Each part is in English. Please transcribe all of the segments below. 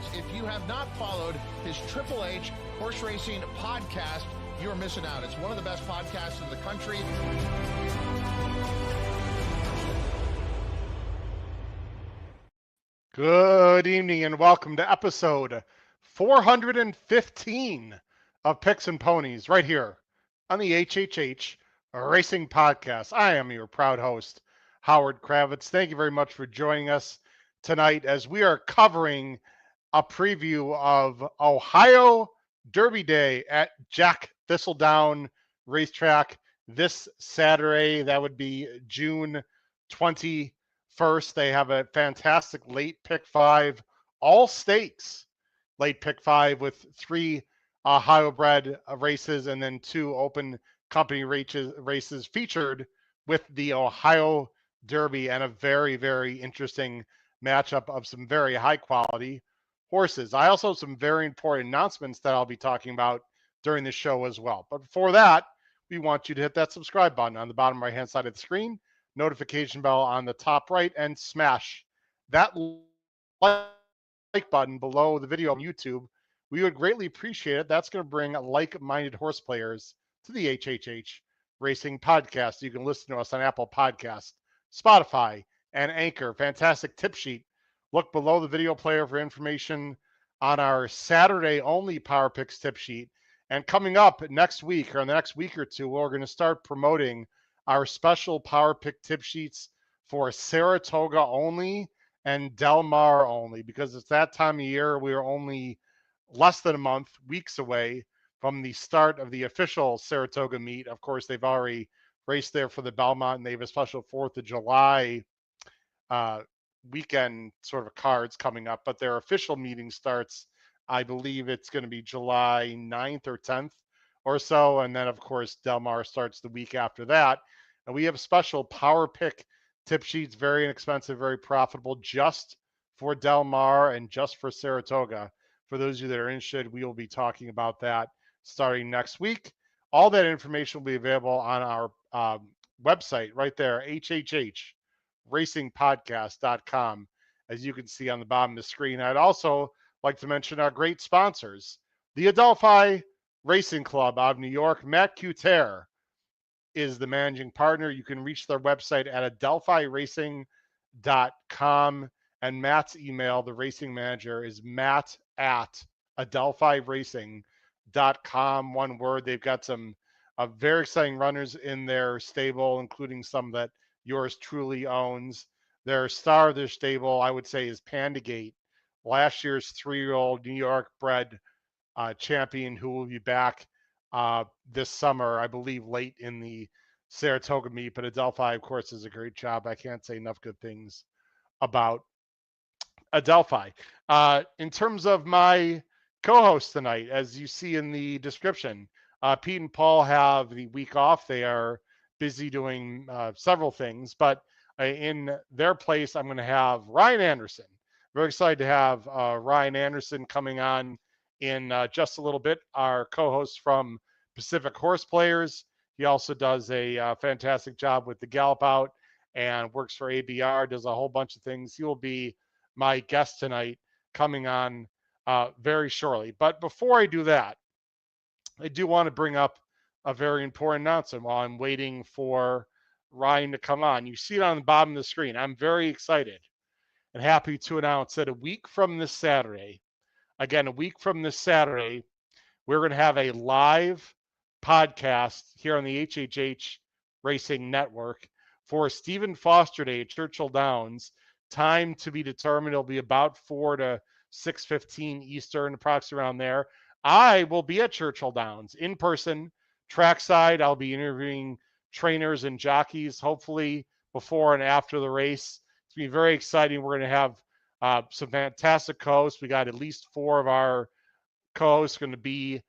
Kravets. If you have not followed his Triple H horse racing podcast, you're missing out. It's one of the best podcasts in the country. Good evening and welcome to episode 415 of Picks and Ponies right here on the HHH Racing Podcast. I am your proud host, Howard Kravets. Thank you very much for joining us tonight as we are covering a preview of Ohio Derby Day at Jack Thistledown Racetrack this Saturday. That would be June 21st. They have a fantastic late pick five, all stakes late pick five with three Ohio bred races and then two open company races featured with the Ohio Derby and a very, very interesting matchup of some very high quality horses. I also have some very important announcements that I'll be talking about during the show as well. But before that, we want you to hit that subscribe button on the bottom right hand side of the screen, notification bell on the top right, and smash that like button below the video on YouTube. We would greatly appreciate it. That's going to bring like-minded horse players to the HHH Racing Podcast. You can listen to us on Apple Podcasts, Spotify, and Anchor. Fantastic tip sheet. Look below the video player for information on our Saturday-only Power Picks tip sheet. And coming up next week, or in the next week or two, we're going to start promoting our special Power Pick tip sheets for Saratoga only and Del Mar only, because it's that time of year. We are only less than a month, weeks away from the start of the official Saratoga meet. Of course, they've already raced there for the Belmont, and they have a special 4th of July weekend sort of cards coming up, but their official meeting starts, I believe it's going to be July 9th or 10th or so. And then, of course, Del Mar starts the week after that. And we have special Power Pick tip sheets, very inexpensive, very profitable, just for Del Mar and just for Saratoga. For those of you that are interested, we will be talking about that starting next week. All that information will be available on our website right there, hhhracingpodcast.com, as you can see on the bottom of the screen. I'd also like to mention our great sponsors, the Adelphi Racing Club out of New York. Matt Cuter is the managing partner. You can reach their website at adelphiracing.com, and Matt's email, the racing manager, is matt@adelphiracing.com. One word. They've got some very exciting runners in their stable, including some that yours truly owns. Their star of their stable, I would say, is Pandagate, last year's 3-year-old New York bred champion, who will be back this summer, I believe, late in the Saratoga meet. But Adelphi, of course, does a great job. I can't say enough good things about Adelphi. In terms of my co-host tonight, as you see in the description, Pete and Paul have the week off. They are busy doing several things, but in their place, I'm going to have Ryan Anderson. Very excited to have Ryan Anderson coming on in just a little bit, our co-host from Pacific Horse Players. He also does a fantastic job with the Gallop Out and works for ABR, does a whole bunch of things. He will be my guest tonight, coming on very shortly. But before I do that, I do want to bring up a very important announcement while I'm waiting for Ryan to come on. You see it on the bottom of the screen. I'm very excited and happy to announce that a week from this Saturday, we're going to have a live podcast here on the HHH Racing Network for Stephen Foster Day at Churchill Downs. Time to be determined. It'll be about 4 to 6:15 Eastern, approximately around there. I will be at Churchill Downs in person, trackside. I'll be interviewing trainers and jockeys, hopefully before and after the race. It's going to be very exciting. We're going to have some fantastic co-hosts. We got at least 4 of our co-hosts going to be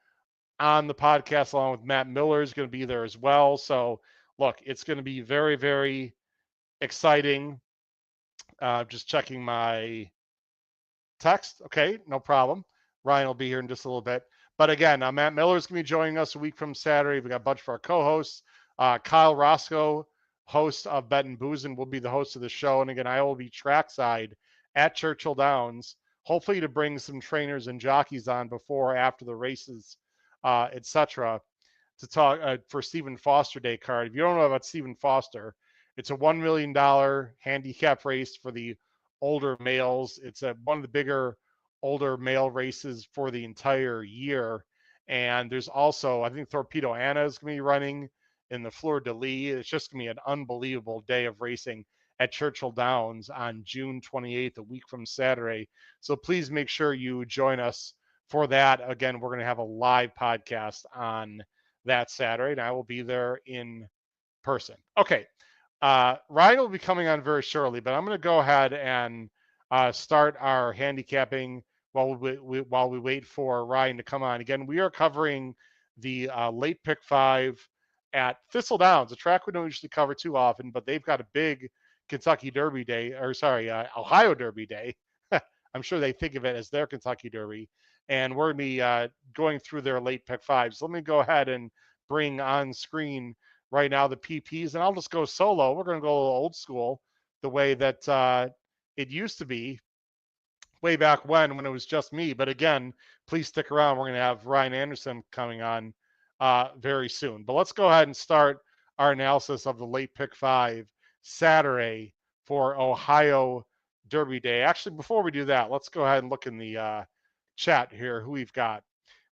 on the podcast, along with Matt Miller is going to be there as well. So, look, it's going to be very, very exciting. Just checking my text. Okay, no problem. Ryan will be here in just a little bit. But again, Matt Miller is going to be joining us a week from Saturday. We got a bunch of our co-hosts. Kyle Roscoe, host of Bet and Boozin', will be the host of the show. And again, I will be trackside at Churchill Downs hopefully to bring some trainers and jockeys on before or after the races, etc. to talk for Stephen Foster Day card. If you don't know about Stephen Foster, it's a $1 million handicap race for the older males. It's one of the bigger older male races for the entire year. And there's also, I think Torpedo Anna is going to be running in the Fleur de Lis. It's just going to be an unbelievable day of racing at Churchill Downs on June 28th, a week from Saturday. So please make sure you join us for that. Again, we're going to have a live podcast on that Saturday, and I will be there in person. Okay. Ryan will be coming on very shortly, but I'm going to go ahead and start our handicapping while we wait for Ryan to come on. Again, we are covering the late pick 5 at Thistle Downs, a track we don't usually cover too often, but they've got a big Kentucky Derby Day, or sorry, Ohio Derby Day. I'm sure they think of it as their Kentucky Derby, and we're going to be going through their late pick 5s. So let me go ahead and bring on screen right now the PPs, and I'll just go solo. We're going to go old school, the way that it used to be way back when it was just me. But again, please stick around. We're going to have Ryan Anderson coming on very soon. But let's go ahead and start our analysis of the late pick 5 Saturday for Ohio Derby Day. Actually, before we do that, let's go ahead and look in the chat here who we've got.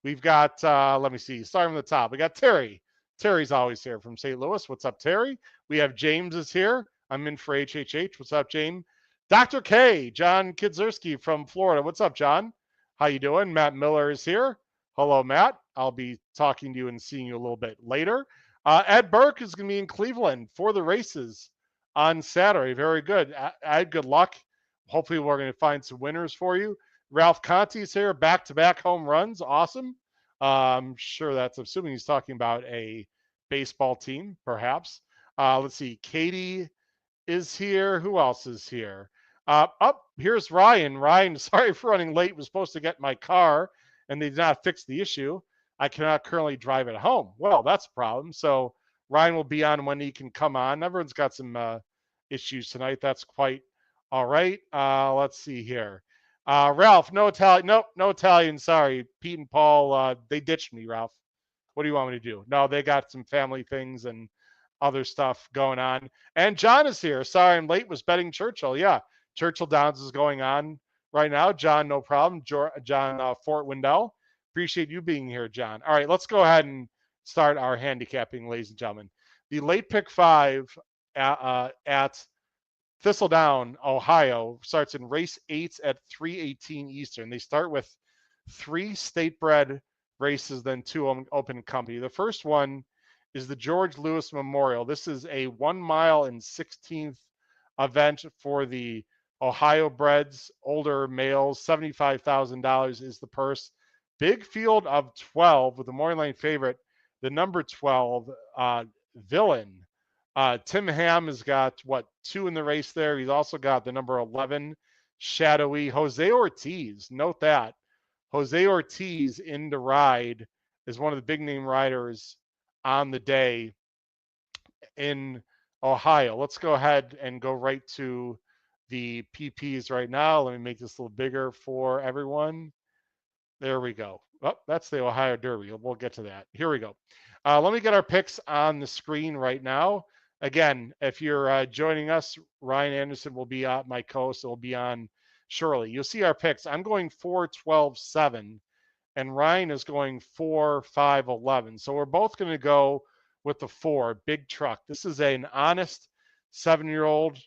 We've got, let me see, starting from the top. We got Terry. Terry's always here from St. Louis. What's up, Terry? We have James is here. I'm in for HHH. What's up, James? Dr. K, John Kidzerski from Florida. What's up, John? How you doing? Matt Miller is here. Hello, Matt. I'll be talking to you and seeing you a little bit later. Ed Burke is going to be in Cleveland for the races on Saturday. Very good. Ed, good luck. Hopefully, we're going to find some winners for you. Ralph Conti's here, back-to-back home runs. Awesome. I'm sure that's assuming he's talking about a baseball team, perhaps. Let's see. Katie is here. Who else is here? Here's Ryan. Ryan, sorry for running late. Was supposed to get my car, and they did not fix the issue. I cannot currently drive it home. Well, that's a problem. So Ryan will be on when he can come on. Everyone's got some issues tonight. That's quite all right. Let's see here. Ralph, no Italian. Nope, no Italian. Sorry. Pete and Paul, they ditched me, Ralph. What do you want me to do? No, they got some family things and other stuff going on. And John is here. Sorry, I'm late. Was betting Churchill. Yeah, Churchill Downs is going on right now. John, no problem. John Fort Wendell. Appreciate you being here, John. All right, let's go ahead and start our handicapping, ladies and gentlemen. The late pick 5 at Thistledown, Ohio, starts in race 8 at 3:18 Eastern. They start with 3 state-bred races, then 2 open company. The first one is the George Lewis Memorial. This is a 1 mile and 16th event for the Ohio breds, older males. $75,000 is the purse. Big field of 12 with the morning line favorite, the number 12, Villain. Tim Ham has got, 2 in the race there. He's also got the number 11, Shadowy. Jose Ortiz, note that. Jose Ortiz in the ride is one of the big name riders on the day in Ohio. Let's go ahead and go right to the PPs right now. Let me make this a little bigger for everyone. There we go. Oh, that's the Ohio Derby. We'll get to that. Here we go. Let me get our picks on the screen right now. Again, if you're joining us, Ryan Anderson will be my co-host. Will be on shortly. You'll see our picks. I'm going 4, 12, 7, and Ryan is going 4, 5, 11. So we're both going to go with the 4, Big Truck. This is an honest 7-year-old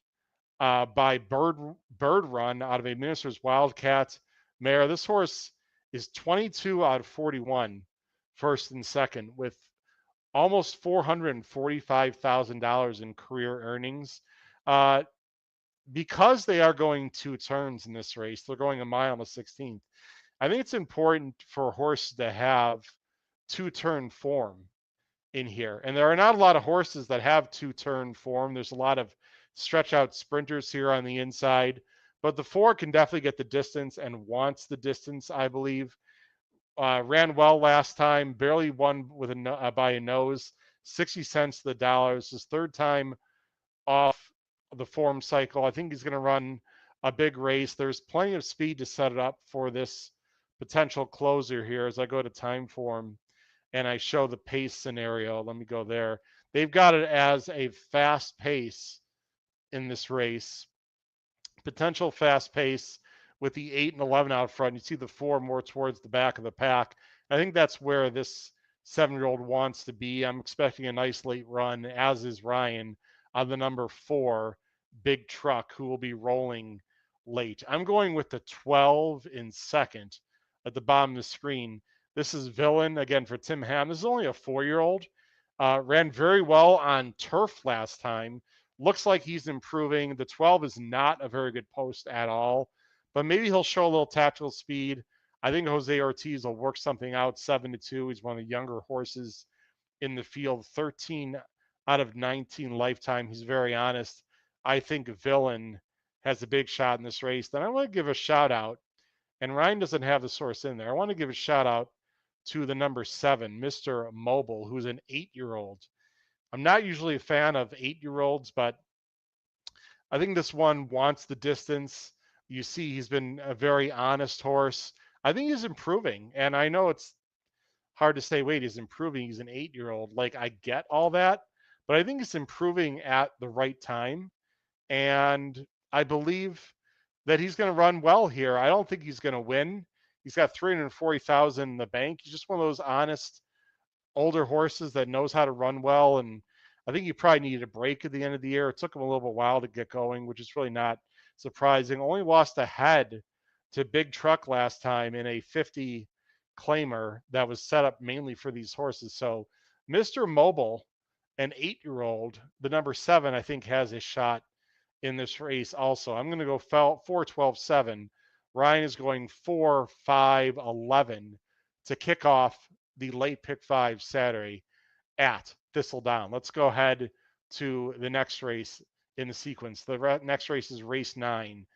by Bird Run out of a Minister's Wildcat mare. This horse is 22 out of 41, first and second, with almost $445,000 in career earnings. Because they are going 2 turns in this race, they're going a mile on the 16th. I think it's important for a horse to have 2-turn form in here. And there are not a lot of horses that have 2-turn form. There's a lot of stretch out sprinters here on the inside, but the 4 can definitely get the distance and wants the distance, I believe. Ran well last time, barely won with by a nose, 60 cents to the dollar. It's his 3rd time off the form cycle. I think he's going to run a big race. There's plenty of speed to set it up for this potential closer here as I go to time form and I show the pace scenario. Let me go there. They've got it as a fast pace in this race, potential fast pace with the 8 and 11 out front. You see the 4 more towards the back of the pack. I think that's where this 7-year-old wants to be. I'm expecting a nice late run, as is Ryan, on the number 4 big truck who will be rolling late. I'm going with the 12 in second at the bottom of the screen. This is Villain, again, for Tim Ham. This is only a 4-year-old. Ran very well on turf last time. Looks like he's improving. The 12 is not a very good post at all, but maybe he'll show a little tactical speed. I think Jose Ortiz will work something out 7-2. He's one of the younger horses in the field, 13 out of 19 lifetime. He's very honest. I think Villain has a big shot in this race. Then I want to give a shout out, and Ryan doesn't have the source in there. I want to give a shout out to the number 7, Mr. Mobile, who's an 8-year-old. I'm not usually a fan of 8-year-olds, but I think this one wants the distance. You see, he's been a very honest horse. I think he's improving, and I know it's hard to say, wait, he's improving. He's an 8-year-old. Like, I get all that, but I think he's improving at the right time, and I believe that he's going to run well here. I don't think he's going to win. He's got 340,000 in the bank. He's just one of those honest older horses that knows how to run well. And I think he probably needed a break at the end of the year. It took him a little bit while to get going, which is really not surprising. Only lost a head to Big Truck last time in a 50 claimer that was set up mainly for these horses. So Mr. Mobile, an 8-year-old, the number 7, I think has a shot in this race also. I'm going to go 4, 12, 7. Ryan is going 4, 5, 11 to kick off the late pick 5 Saturday at Thistledown. Let's go ahead to the next race in the sequence. The next race is race 9.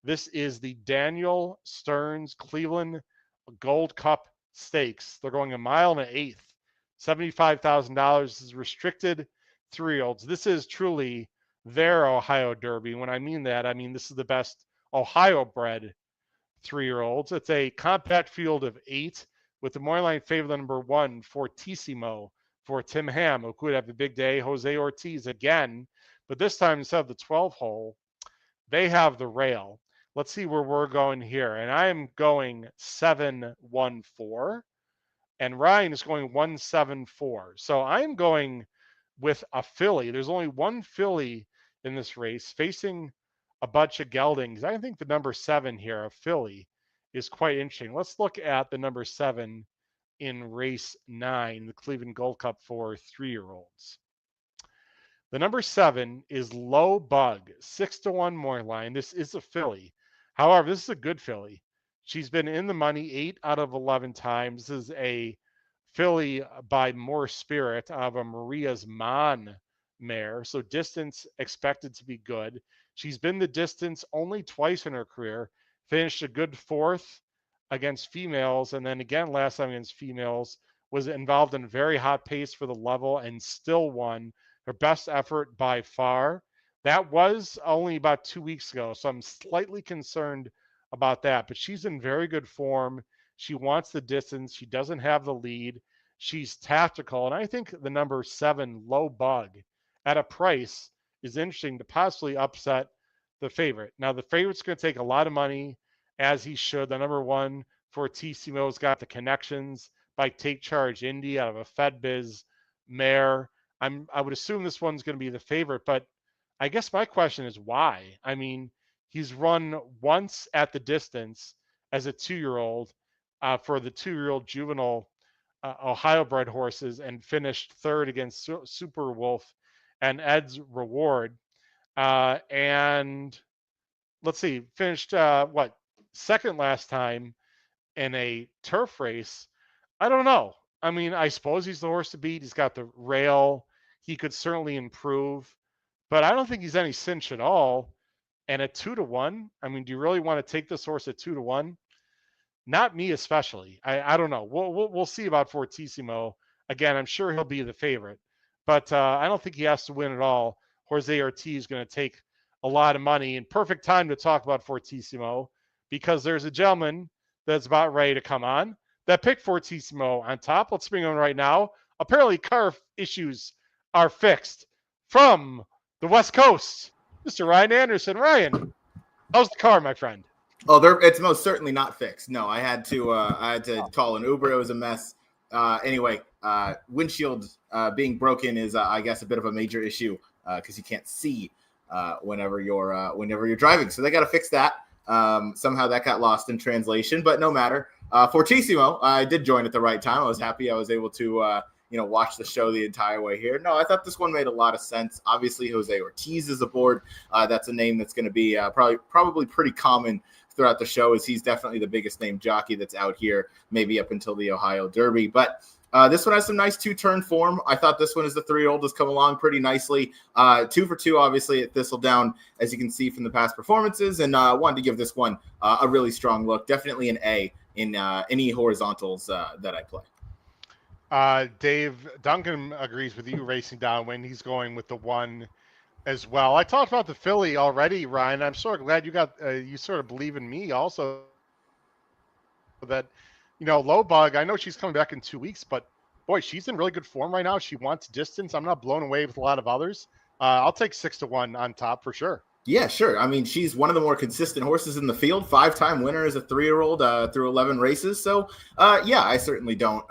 This is the Daniel Stearns Cleveland Gold Cup Stakes. They're going a mile and an eighth, $75,000. This is restricted 3-year-olds. This is truly their Ohio Derby. When I mean that, I mean this is the best Ohio bred 3-year-olds. It's a compact field of 8 with the morning line favorite number 1, Fortissimo, for Tim Ham, who could have a big day. Jose Ortiz again, but this time instead of the 12 hole, they have the rail. Let's see where we're going here. And I am going 7-1-4, and Ryan is going 1-7-4. So I am going with a filly. There's only one filly in this race facing a bunch of geldings. I think the number 7 here, a filly, is quite interesting. Let's look at the number 7 in race 9, the Cleveland Gold Cup for 3-year-olds. The number 7 is Low Bug, 6-1 morning line. This is a filly. However, this is a good filly. She's been in the money 8 out of 11 times. This is a filly by More Spirit of a Maria's Mon mare. So distance expected to be good. She's been the distance only twice in her career. Finished a good 4th against females, and then again last time against females. Was involved in a very hot pace for the level and still won. Her best effort by far. That was only about 2 weeks ago, so I'm slightly concerned about that. But she's in very good form. She wants the distance. She doesn't have the lead. She's tactical, and I think the number 7, Low Bug, at a price is interesting to possibly upset the favorite. Now, the favorite's going to take a lot of money, as he should. The number 1, Fortissimo's got the connections by Take Charge Indy out of a FedBiz mare. I would assume this one's going to be the favorite, but I guess my question is why? I mean, he's run once at the distance as a 2-year-old for the 2-year-old juvenile Ohio bred horses and finished 3rd against Super Wolf and Ed's Reward. And let's see, finished 2nd last time in a turf race. I don't know. I mean, I suppose he's the horse to beat. He's got the rail. He could certainly improve, but I don't think he's any cinch at all. And at 2-1, I mean, do you really want to take this horse at 2-1? Not me, especially. I don't know. We'll see about Fortissimo. Again, I'm sure he'll be the favorite, but I don't think he has to win at all. Jose Ortiz is going to take a lot of money. And perfect time to talk about Fortissimo because there's a gentleman that's about ready to come on that picked Fortissimo on top. Let's bring him right now. Apparently, car issues are fixed from the West Coast. Mr. Ryan Anderson. Ryan, how's the car, my friend? Oh, it's most certainly not fixed. No, I had to call an Uber. It was a mess. Anyway, windshield being broken is, I guess, a bit of a major issue because you can't see whenever you're driving. So they got to fix that. Somehow that got lost in translation, but no matter. Fortissimo, I did join at the right time. I was happy I was able to watch the show the entire way here. No, I thought this one made a lot of sense. Obviously, Jose Ortiz is aboard. That's a name that's going to be probably pretty common throughout the show, as he's definitely the biggest name jockey that's out here, maybe up until the Ohio Derby. But this one has some nice two-turn form. I thought this one, as the 3-year-old, has come along pretty nicely. 2 for 2, obviously, at Thistledown, as you can see from the past performances, and wanted to give this one a really strong look. Definitely an A in any horizontals that I play. Dave Duncan agrees with you racing down when he's going with the 1 as well. I talked about the filly already, Ryan. I'm sort of glad you got you sort of believe in me also that, Low Bug, I know she's coming back in 2 weeks, but boy, she's in really good form right now. She wants distance. I'm not blown away with a lot of others. I'll take 6-1 on top for sure. Yeah, sure. I mean, she's one of the more consistent horses in the field. 5-time winner as a 3-year-old through 11 races. So, yeah, I certainly don't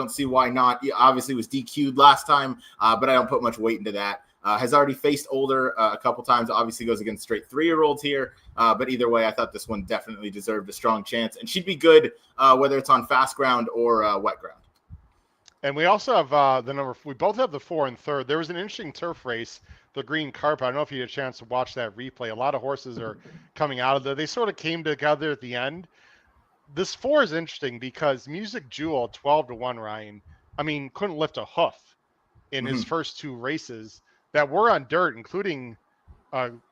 see why not. Obviously, was DQ'd last time, but I don't put much weight into that. Has already faced older a couple times. Obviously, goes against straight 3-year-olds here. But either way, I thought this one definitely deserved a strong chance, and she'd be good whether it's on fast ground or wet ground. And we also have the number. We both have the 4 and 3rd. There was an interesting turf race, the green carpet. I don't know if you had a chance to watch that replay. A lot of horses are coming out of there. They sort of came together at the end. This 4 is interesting because Music Jewel, 12-1, Ryan, I mean, couldn't lift a hoof in his first 2 races that were on dirt, including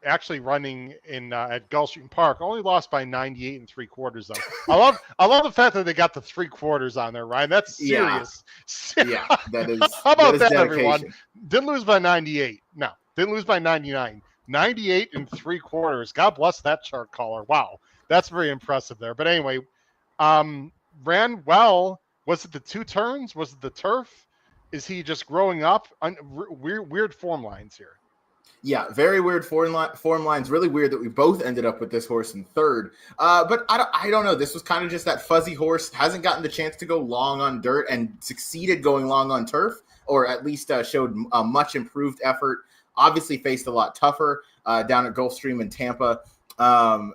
actually running in at Gulfstream Park. Only lost by 98 3/4 though. I love the fact that they got the 3/4 on there, Ryan. That's serious. Yeah, that is. How about that, dedication. everyone? Didn't lose by 98. No, didn't lose by 99. 98 3/4. God bless that chart caller. Wow, that's very impressive there. But anyway, ran well. Was it the 2 turns? Was it the turf? Is he just growing up? Weird form lines here. Yeah, very weird form lines. Really weird that we both ended up with this horse in 3rd. But I don't know. This was kind of just that fuzzy horse. Hasn't gotten the chance to go long on dirt and succeeded going long on turf, or at least showed a much improved effort. Obviously faced a lot tougher down at Gulfstream and Tampa.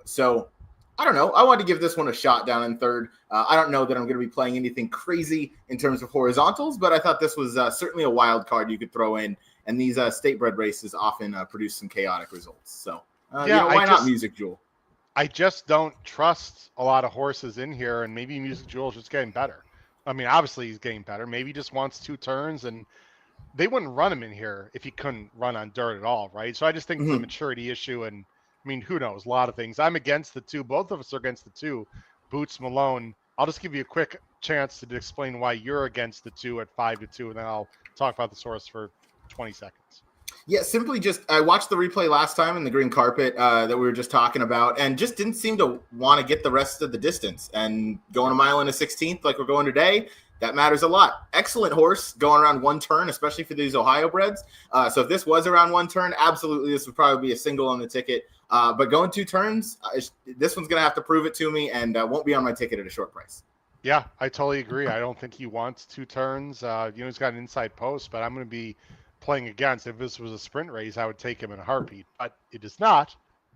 So I don't know. I wanted to give this one a shot down in 3rd. I don't know that I'm going to be playing anything crazy in terms of horizontals, but I thought this was certainly a wild card you could throw in. And these state bred races often produce some chaotic results. So, why not Music Jewel? I just don't trust a lot of horses in here, and maybe Music Jewel is just getting better. I mean, obviously he's getting better. Maybe he just wants 2 turns, and they wouldn't run him in here if he couldn't run on dirt at all, right? So I just think it's a maturity issue, and I mean, who knows? A lot of things. I'm against the 2. Both of us are against the 2. Boots, Malone. I'll just give you a quick chance to explain why you're against the 2 at 5-2, and then I'll talk about the source for 20 seconds. Yeah, simply just I watched the replay last time in the green carpet that we were just talking about, and just didn't seem to want to get the rest of the distance. And going a mile and a 16th like we're going today, that matters a lot. Excellent horse going around 1 turn, especially for these Ohio breds. So if this was around 1 turn, absolutely this would probably be a single on the ticket. But going 2 turns, this one's going to have to prove it to me, and won't be on my ticket at a short price. Yeah, I totally agree. I don't think he wants 2 turns. He's got an inside post, but I'm going to be playing against. If this was a sprint race, I would take him in a heartbeat, but it is not,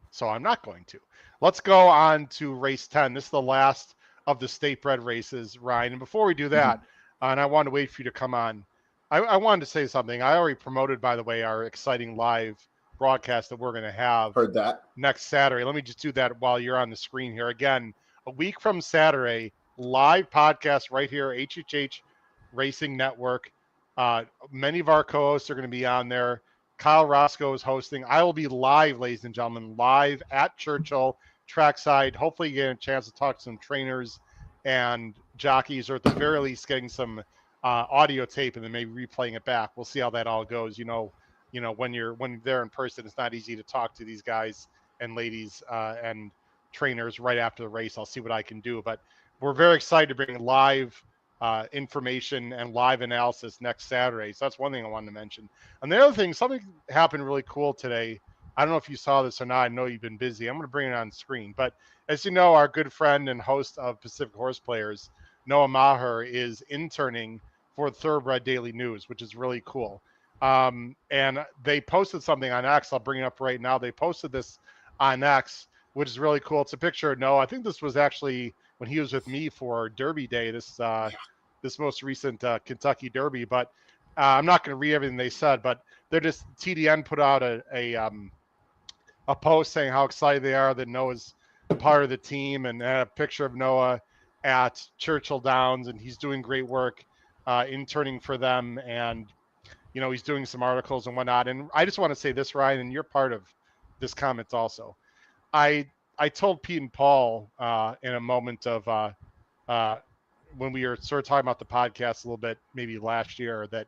so I'm not going to. Let's go on to race 10. This is the last of the state bred races, Ryan. And before we do that, and I want to wait for you to come on, I wanted to say something. I already promoted, by the way, our exciting live broadcast that we're going to have Heard that. next Saturday. Let me just do that while you're on the screen here. Again, a week from Saturday, live podcast right here, HHH Racing Network. Many of our co-hosts are going to be on there. Kyle Roscoe is hosting. I will be live, ladies and gentlemen, live at Churchill trackside. Hopefully you get a chance to talk to some trainers and jockeys, or at the very least getting some audio tape and then maybe replaying it back. We'll see how that all goes. when you're there in person, it's not easy to talk to these guys and ladies and trainers right after the race. I'll see what I can do, but we're very excited to bring live information and live analysis next Saturday. So that's one thing I wanted to mention. And the other thing, something happened really cool today. I don't know if you saw this or not. I know you've been busy. I'm going to bring it on screen. But as you know, our good friend and host of Pacific Horse Players, Noah Maher, is interning for Thoroughbred Daily News, which is really cool. And they posted something on X. I'll bring it up right now. They posted this on X, which is really cool. It's a picture of Noah. I think this was actually when he was with me for Derby Day, this most recent Kentucky Derby. But I'm not going to read everything they said, but they're just TDN put out a post saying how excited they are that Noah's part of the team, and a picture of Noah at Churchill Downs, and he's doing great work interning for them, and he's doing some articles and whatnot. And I just want to say this, Ryan, and you're part of this comment also. I told Pete and Paul in a moment of when we were sort of talking about the podcast a little bit, maybe last year, that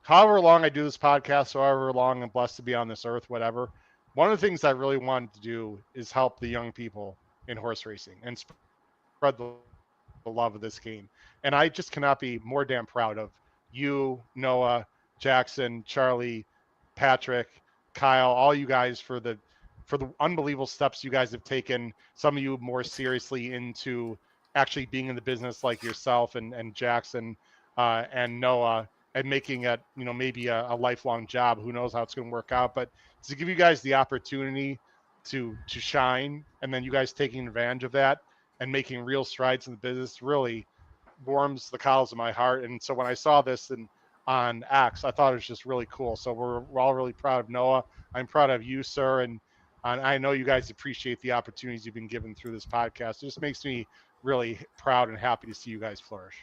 however long I do this podcast, however long I'm blessed to be on this earth, whatever, one of the things I really wanted to do is help the young people in horse racing and spread the love of this game. And I just cannot be more damn proud of you, Noah, Jackson, Charlie, Patrick, Kyle, all you guys for the unbelievable steps you guys have taken. Some of you more seriously into actually being in the business, like yourself and Jackson and Noah, and making it, maybe a lifelong job. Who knows how it's going to work out, but to give you guys the opportunity to shine, and then you guys taking advantage of that and making real strides in the business really warms the cows of my heart. And so when I saw this on X, I thought it was just really cool. So we're all really proud of Noah. I'm proud of you, sir. And I know you guys appreciate the opportunities you've been given through this podcast. It just makes me really proud and happy to see you guys flourish.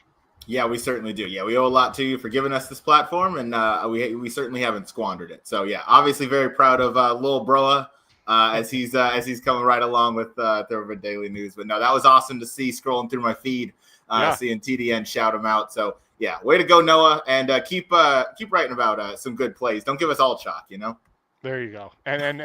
Yeah, we certainly do. Yeah, we owe a lot to you for giving us this platform, and we certainly haven't squandered it. So yeah, obviously very proud of Lil Broa as he's coming right along with Thoroughbred Daily News. But no, that was awesome to see scrolling through my feed, seeing TDN shout him out. So yeah, way to go, Noah, and keep writing about some good plays. Don't give us all chalk, There you go, and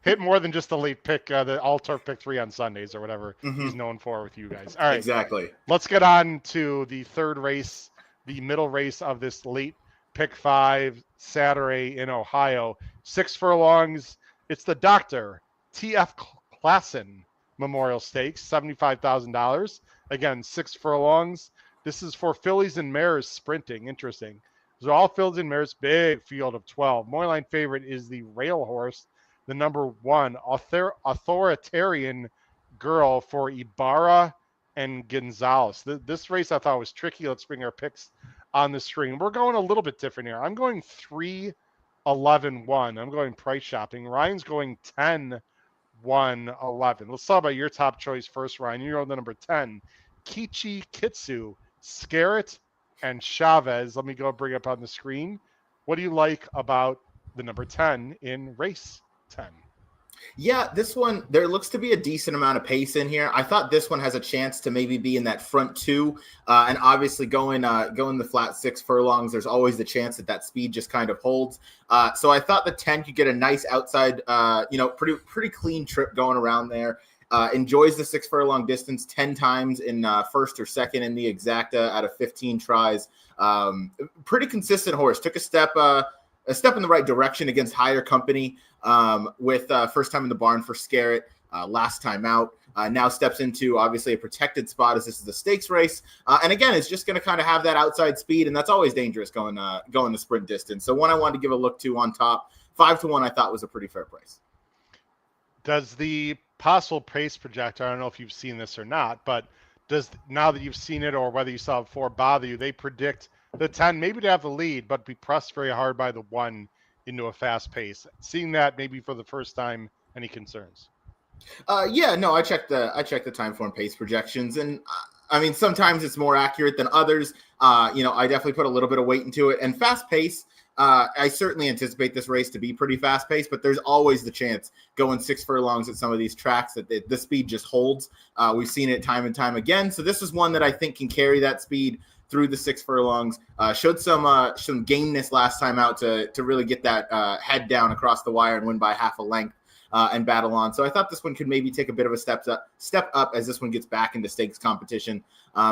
hit more than just the late pick, the all-turf pick 3 on Sundays or whatever he's known for with you guys. All right, exactly. Let's get on to the third race, the middle race of this late pick 5 Saturday in Ohio. 6 furlongs. It's the Dr. T.F. Klassen Memorial Stakes, $75,000. Again, 6 furlongs. This is for fillies and mares sprinting. Interesting. So all fillies and mares, big field of 12. Morning favorite is the Rail Horse, the number 1 authoritarian girl for Ibarra and Gonzalez. This race I thought was tricky. Let's bring our picks on the screen. We're going a little bit different here. I'm going 3, 11, 1. I'm going price shopping. Ryan's going 10, 1, 11. Let's talk about your top choice first, Ryan. You're on the number 10. Kichi Kitsu, Scarrett, and Chavez. Let me go bring up on the screen. What do you like about the number 10 in race 10? Yeah, this one, there looks to be a decent amount of pace in here. I thought this one has a chance to maybe be in that front 2. And obviously going the flat 6 furlongs, there's always the chance that speed just kind of holds. So I thought the 10 could get a nice outside, pretty clean trip going around there. Enjoys the 6 furlong distance 10 times in first or second in the exacta out of 15 tries. Pretty consistent horse. Took a step in the right direction against higher company with first time in the barn for Scarrett, last time out. Now steps into obviously a protected spot as this is a stakes race. And again, it's just going to kind of have that outside speed, and that's always dangerous going the sprint distance. So one I wanted to give a look to on top. 5-1 I thought was a pretty fair price. Does the possible pace projector, I don't know if you've seen this or not, but does, now that you've seen it or whether you saw it before, bother you? They predict the 10 maybe to have the lead, but be pressed very hard by the 1 into a fast pace. Seeing that maybe for the first time, any concerns? Yeah, no, I checked the time form pace projections, and I mean, sometimes it's more accurate than others. I definitely put a little bit of weight into it, and fast pace. I certainly anticipate this race to be pretty fast paced, but there's always the chance going 6 furlongs at some of these tracks that the speed just holds. We've seen it time and time again. So this is one that I think can carry that speed through the 6 furlongs. Showed some gameness last time out to really get that head down across the wire and win by half a length and battle on. So I thought this one could maybe take a bit of a step up as this one gets back into stakes competition.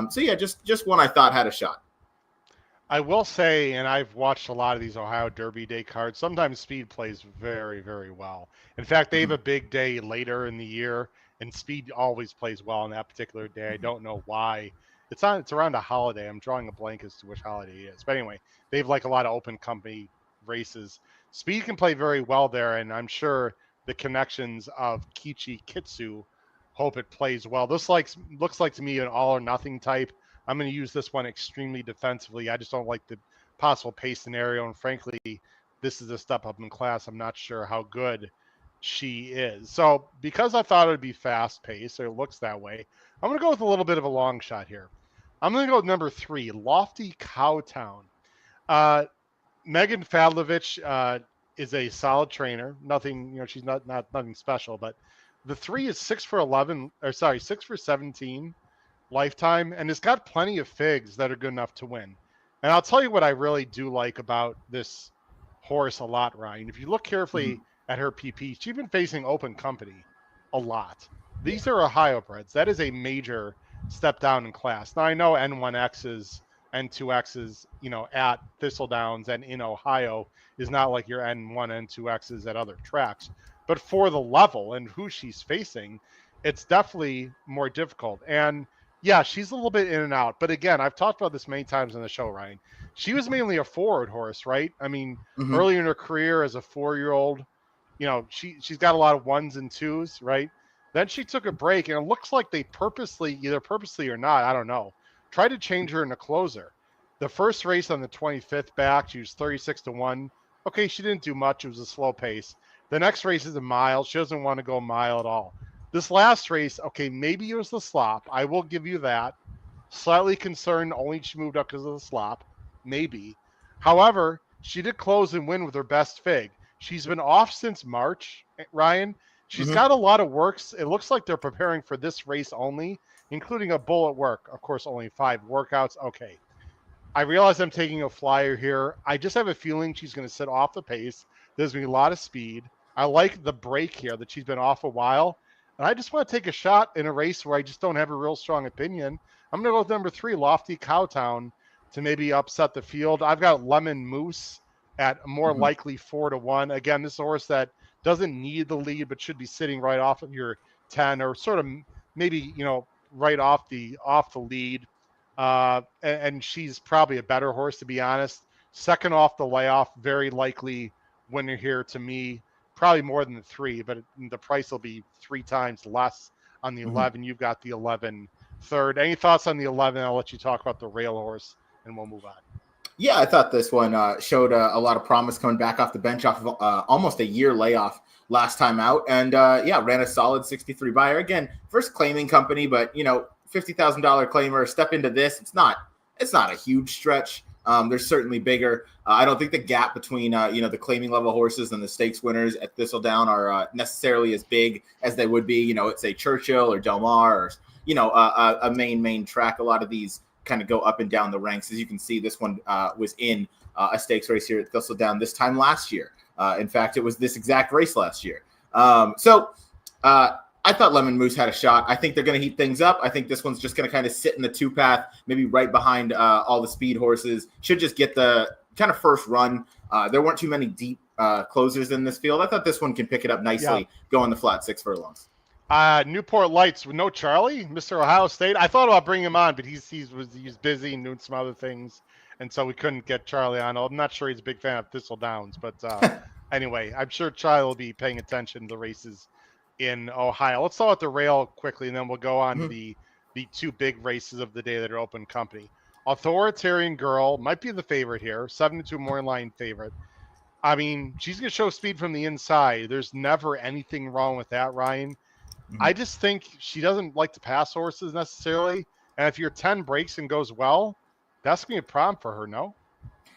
So yeah, just one I thought had a shot. I will say, and I've watched a lot of these Ohio Derby Day cards, sometimes speed plays very, very well. In fact, they have a big day later in the year, and speed always plays well on that particular day. I don't know why. It's around a holiday. I'm drawing a blank as to which holiday it is. But anyway, they have like a lot of open company races. Speed can play very well there, and I'm sure the connections of Kichi Kitsu hope it plays well. This looks like to me an all or nothing type. I'm going to use this one extremely defensively. I just don't like the possible pace scenario. And frankly, this is a step up in class. I'm not sure how good she is. So because I thought it would be fast paced, or it looks that way, I'm going to go with a little bit of a long shot here. I'm going to go with number 3, Lofty Cowtown. Megan Fadlovich is a solid trainer. Nothing, she's not nothing special, but the 3 is 6 for 17 lifetime, and it's got plenty of figs that are good enough to win. And I'll tell you what I really do like about this horse a lot, Ryan. If you look carefully at her PP, she's been facing open company a lot. These are Ohio breds. That is a major step down in class. Now I know N1Xs, N2Xs, at Thistledowns and in Ohio is not like your N1, N2Xs at other tracks. But for the level and who she's facing, it's definitely more difficult. And yeah, she's a little bit in and out. But again, I've talked about this many times on the show, Ryan. She was mainly a forward horse, right? I mean, early in her career as a 4-year-old, she's got a lot of 1s and 2s, right? Then she took a break, and it looks like they either purposely or not, I don't know, tried to change her in a closer. The first race on the 25th back, she was 36-1. Okay, she didn't do much. It was a slow pace. The next race is a mile. She doesn't want to go a mile at all. This last race, okay, maybe it was the slop. I will give you that. Slightly concerned only she moved up because of the slop. Maybe. However, she did close and win with her best fig. She's been off since March, Ryan. She's got a lot of works. It looks like they're preparing for this race only, including a bull at work. Of course, only 5 workouts. Okay. I realize I'm taking a flyer here. I just have a feeling she's going to sit off the pace. There's going to be a lot of speed. I like the break here that she's been off a while. And I just want to take a shot in a race where I just don't have a real strong opinion. I'm going to go with number 3, Lofty Cowtown, to maybe upset the field. I've got Lemon Moose at more likely 4-1. Again, this is a horse that doesn't need the lead, but should be sitting right off of your 10 or sort of maybe, right off the lead. And she's probably a better horse, to be honest. Second off the layoff, very likely winner here to me. Probably more than the 3, but the price will be 3 times less on the 11. You've got the 11 third. Any thoughts on the 11? I'll let you talk about the rail horse, and we'll move on. Yeah, I thought this one showed a lot of promise coming back off the bench off of almost a year layoff last time out. And ran a solid 63 buyer. Again, first claiming company, but, $50,000 claimer, step into this. It's not a huge stretch. There's certainly bigger. I don't think the gap between, the claiming level horses and the stakes winners at Thistledown are necessarily as big as they would be, it's a Churchill or Del Mar or, a main track. A lot of these kind of go up and down the ranks. As you can see, this one was in a stakes race here at Thistledown this time last year. In fact, it was this exact race last year. I thought Lemon Moose had a shot. I think they're going to heat things up. I think this one's just going to kind of sit in the 2-path, maybe right behind all the speed horses. Should just get the kind of first run. There weren't too many deep closers in this field. I thought this one can pick it up nicely, going the flat 6 furlongs. Newport Lights with no Charlie, Mr. Ohio State. I thought about bringing him on, but he's busy and doing some other things, and so we couldn't get Charlie on. I'm not sure he's a big fan of Thistledowns, but anyway, I'm sure Charlie will be paying attention to the races in Ohio. Let's talk about the rail quickly, and then we'll go on to the 2 big races of the day that are open company. Authoritarian Girl might be the favorite here, 7-2 more line favorite. I mean, she's going to show speed from the inside. There's never anything wrong with that, Ryan. I just think she doesn't like to pass horses necessarily. And if your 10 breaks and goes well, that's going to be a problem for her, no?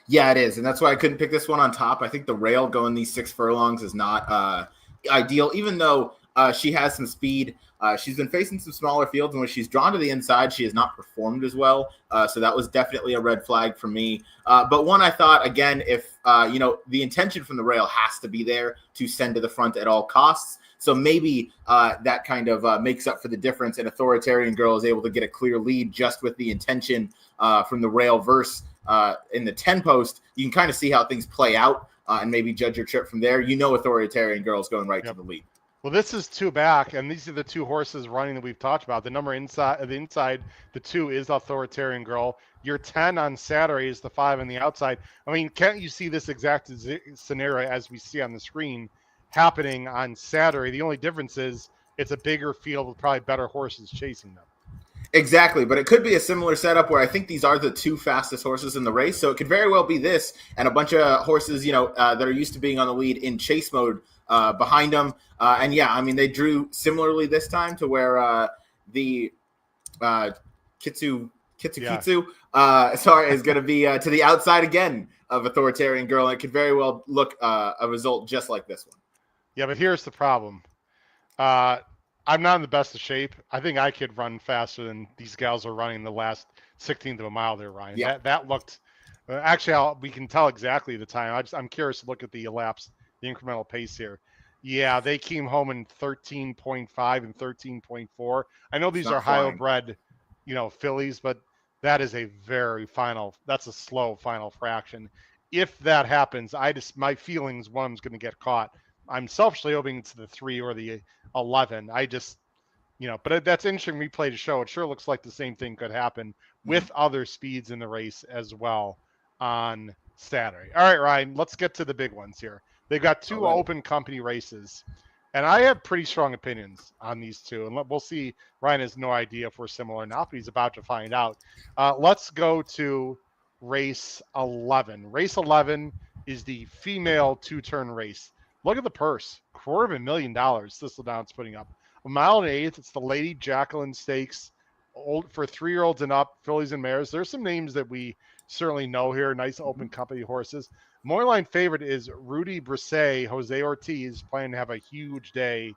Yeah, it is. And that's why I couldn't pick this one on top. I think the rail going these 6 furlongs is not ideal, even though She has some speed. She's been facing some smaller fields, and when she's drawn to the inside, she has not performed as well. So that was definitely a red flag for me. But one, I thought, again, if, the intention from the rail has to be there to send to the front at all costs. So maybe that kind of makes up for the difference, and Authoritarian Girl is able to get a clear lead just with the intention from the rail verse in the 10 post. You can kind of see how things play out and maybe judge your trip from there. Authoritarian Girl is going right to the lead. Well, this is 2 back, and these are the 2 horses running that we've talked about. The number inside, the 2 is Authoritarian Girl. Your 10 on Saturday is the 5 on the outside. I mean, can't you see this exact scenario as we see on the screen happening on Saturday? The only difference is it's a bigger field with probably better horses chasing them. Exactly, but it could be a similar setup where I think these are the 2 fastest horses in the race, so it could very well be this and a bunch of horses, that are used to being on the lead in chase mode behind them. And yeah, I mean, they drew similarly this time to where the Kitsu is going to be to the outside again of Authoritarian Girl, and it could very well look a result just like this one. Yeah, but here's the problem. I'm not in the best of shape. I think I could run faster than these gals are running the last 16th of a mile there, Ryan. Yeah. That looked actually, we can tell exactly the time. I'm curious to look at the elapsed, the incremental pace here. Yeah, they came home in 13.5 and 13.4. I know these are higher-bred, fillies, but that is that's a slow final fraction. If that happens, my feelings, one of them's going to get caught. I'm selfishly hoping it's the 3 or the 11. But that's interesting replay to show. It sure looks like the same thing could happen with other speeds in the race as well on Saturday. All right, Ryan, let's get to the big ones here. They've got 2 open company races, and I have pretty strong opinions on these 2. And we'll see. Ryan has no idea if we're similar or not, but he's about to find out. Let's go to race 11. Race 11 is the female 2-turn race. Look at the purse, $250,000 Thistledown's putting up. 1 mile and 1/8. It's the Lady Jacqueline Stakes, for 3-year-olds and up, fillies and mares. There's some names that we certainly know here. Nice open company horses. Morning favorite is Rudy Brisset, Jose Ortiz, planning to have a huge day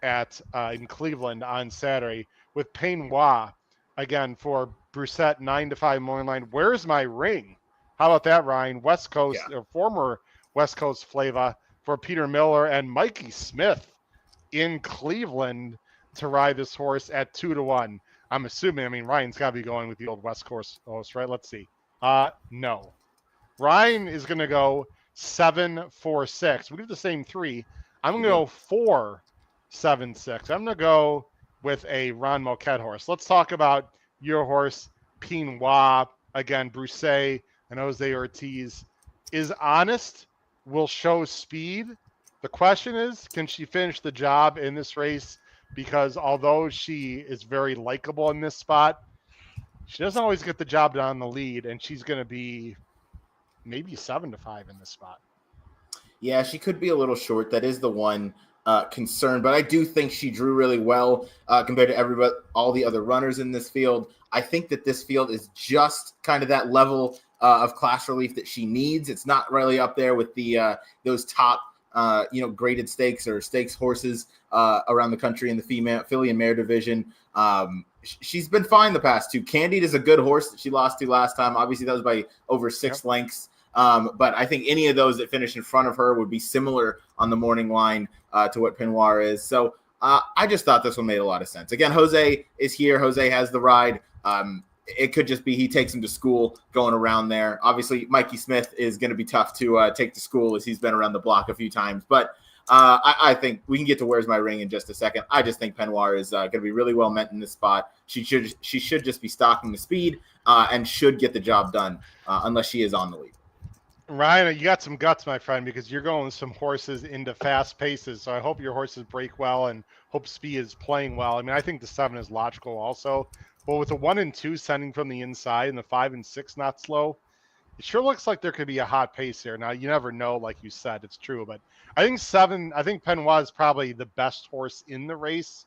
in Cleveland on Saturday with Penies. Again, for Brisset, 9-5 morning line. Where's my ring? How about that, Ryan? West Coast, or former West Coast Flava for Peter Miller and Mikey Smith in Cleveland to ride this horse at 2-1. I'm assuming, Ryan's got to be going with the old West Coast host, right? Let's see. No. Ryan is going to go 7-4-6. We have the same 3. I'm going to go 4-7-6. I'm going to go with a Ron Moquette horse. Let's talk about your horse, Penies. Again, Brisset and Jose Ortiz is honest, will show speed. The question is, can she finish the job in this race? Because although she is very likable in this spot, she doesn't always get the job done on the lead, and she's going to be maybe 7-5 in this spot. Yeah, she could be a little short. That is the one concern, but I do think she drew really well compared to all the other runners in this field. I think that this field is just kind of that level of class relief that she needs. It's not really up there with the those top graded stakes or stakes horses around the country in the female filly and mare division. She's been fine the past 2. Candied is a good horse that she lost to last time. Obviously, that was by over 6 lengths. But I think any of those that finish in front of her would be similar on the morning line to what Penies is. So I just thought this one made a lot of sense. Again, Jose is here. Jose has the ride. It could just be he takes him to school going around there. Obviously, Mikey Smith is going to be tough to take to school as he's been around the block a few times. But I think we can get to Where's My Ring in just a second. I just think Penies is going to be really well met in this spot. She should just be stalking the speed and should get the job done unless she is on the lead. Ryan, you got some guts, my friend, because you're going with some horses into fast paces. So I hope your horses break well and hope speed is playing well. I think the 7 is logical also. But with the 1 and 2 sending from the inside and the 5 and 6 not slow, it sure looks like there could be a hot pace here. Now, you never know, like you said, it's true. But I think Penies is probably the best horse in the race,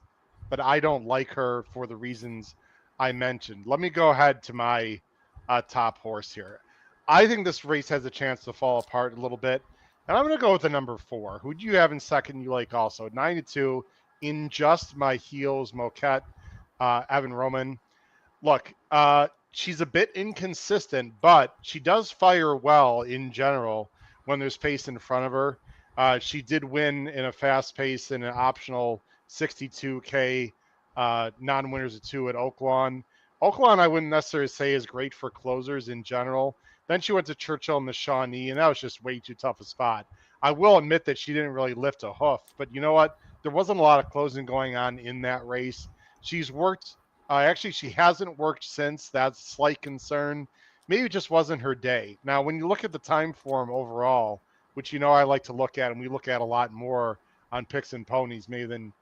but I don't like her for the reasons I mentioned. Let me go ahead to my top horse here. I think this race has a chance to fall apart a little bit. And I'm going to go with the number 4. Who do you have in second you like also? 9-2, In Just My Heels, Moquette, Evan Roman. Look, she's a bit inconsistent, but she does fire well in general when there's pace in front of her. She did win in a fast pace in an optional 62K non-winners of two at Oaklawn. Oaklawn, I wouldn't necessarily say is great for closers in general. Then she went to Churchill and the Shawnee, and that was just way too tough a spot. I will admit that she didn't really lift a hoof, but you know what? There wasn't a lot of closing going on in that race. She's worked actually, she hasn't worked since. That's a slight concern. Maybe it just wasn't her day. Now, when you look at the time form overall, which you know I like to look at, and we look at a lot more on picks and ponies, maybe than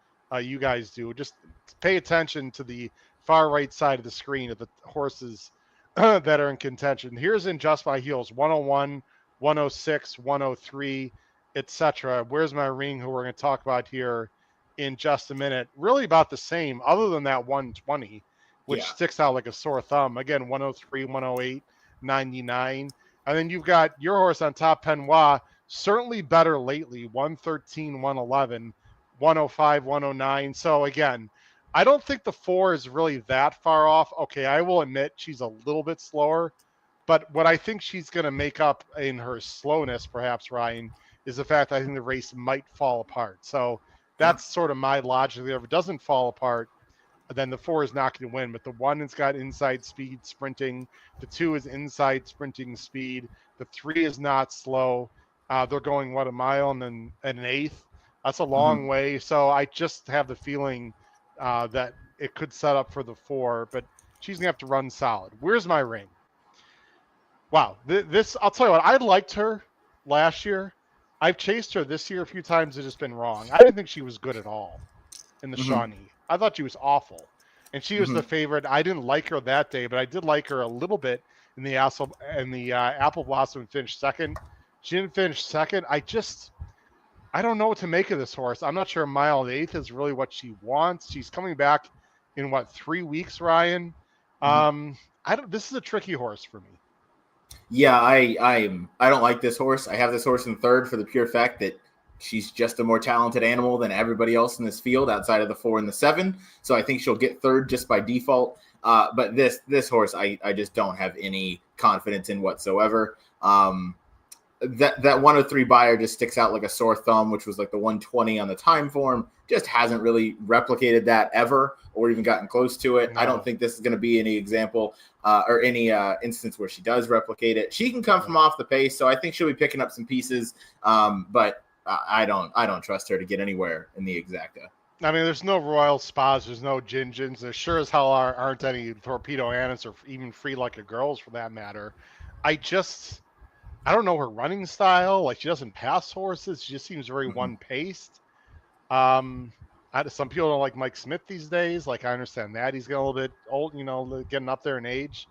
you guys do. Just pay attention to the far right side of the screen of the horses that are in contention. Here's in Just My Heels: 101, 106, 103, etc. Where's My Ring, who we're going to talk about here in just a minute. Really about the same, other than that 120, which sticks out like a sore thumb. Again, 103, 108, 99. And then you've got your horse on top, Penois, certainly better lately, 113, 111, 105, 109. So again, I don't think the 4 is really that far off. Okay, I will admit she's a little bit slower, but what I think she's going to make up in her slowness, perhaps, Ryan, is the fact that I think the race might fall apart. So that's sort of my logic there. If it doesn't fall apart, then the 4 is not going to win. But the 1 has got inside speed sprinting. The 2 is inside sprinting speed. The 3 is not slow. They're going, a mile and then an eighth? That's a long way. So I just have the feeling that it could set up for the 4, but she's going to have to run solid. Where's My Ring? Wow. This, I'll tell you what, I liked her last year. I've chased her this year a few times. It's just been wrong. I didn't think she was good at all in the Shawnee. I thought she was awful. And she was the favorite. I didn't like her that day, but I did like her a little bit in the Apple Blossom, finished second. She didn't finish second. I don't know what to make of this horse. I'm not sure a mile and eighth is really what she wants. She's coming back in 3 weeks, Ryan. This is a tricky horse for me. Yeah, I don't like this horse. I have this horse in third for the pure fact that she's just a more talented animal than everybody else in this field outside of the 4 and the 7. So I think she'll get third just by default. But this horse, I just don't have any confidence in whatsoever. That 103 buyer just sticks out like a sore thumb, which was like the 120 on the time form. Just hasn't really replicated that ever or even gotten close to it. No. I don't think this is going to be any example or any instance where she does replicate it. She can come from off the pace, so I think she'll be picking up some pieces. But I don't trust her to get anywhere in the exacta. I mean, there's no Royal Spas, there's no Gingins. There sure as hell aren't any Torpedo Annis or even Free Like a Girls for that matter. I don't know her running style. Like, she doesn't pass horses. She just seems very one-paced. Some people don't like Mike Smith these days. Like, I understand that. He's getting a little bit old, getting up there in age.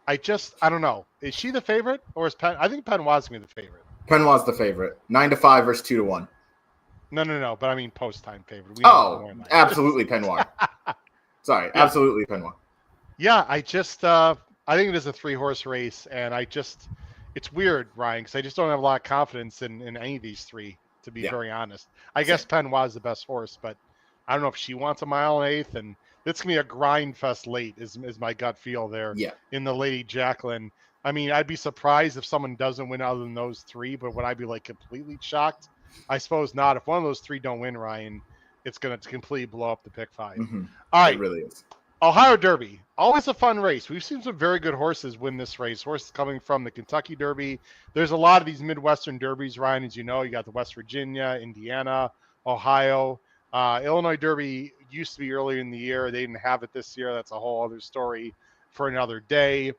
I don't know. Is she the favorite? Or is I think Penois going to be the favorite. Penois the favorite. 9-5 versus 2-1. No. But I mean post-time favorite. Absolutely Penois. Sorry. Yeah. Absolutely Penois. Yeah, I think it is a 3-horse race, and it's weird, Ryan, because I just don't have a lot of confidence in any of these 3, to be very honest. I guess Penois is the best horse, but I don't know if she wants a mile and eighth, and it's going to be a grind fest late is my gut feel there in the Lady Jacqueline. I mean, I'd be surprised if someone doesn't win other than those 3, but would I be like completely shocked? I suppose not. If one of those 3 don't win, Ryan, it's going to completely blow up the pick 5. All right. It really is. Ohio Derby, always a fun race. We've seen some very good horses win this race. Horses coming from the Kentucky Derby. There's a lot of these Midwestern Derbies, Ryan, as you know. You got the West Virginia, Indiana, Ohio. Illinois Derby used to be earlier in the year. They didn't have it this year. That's a whole other story for another day.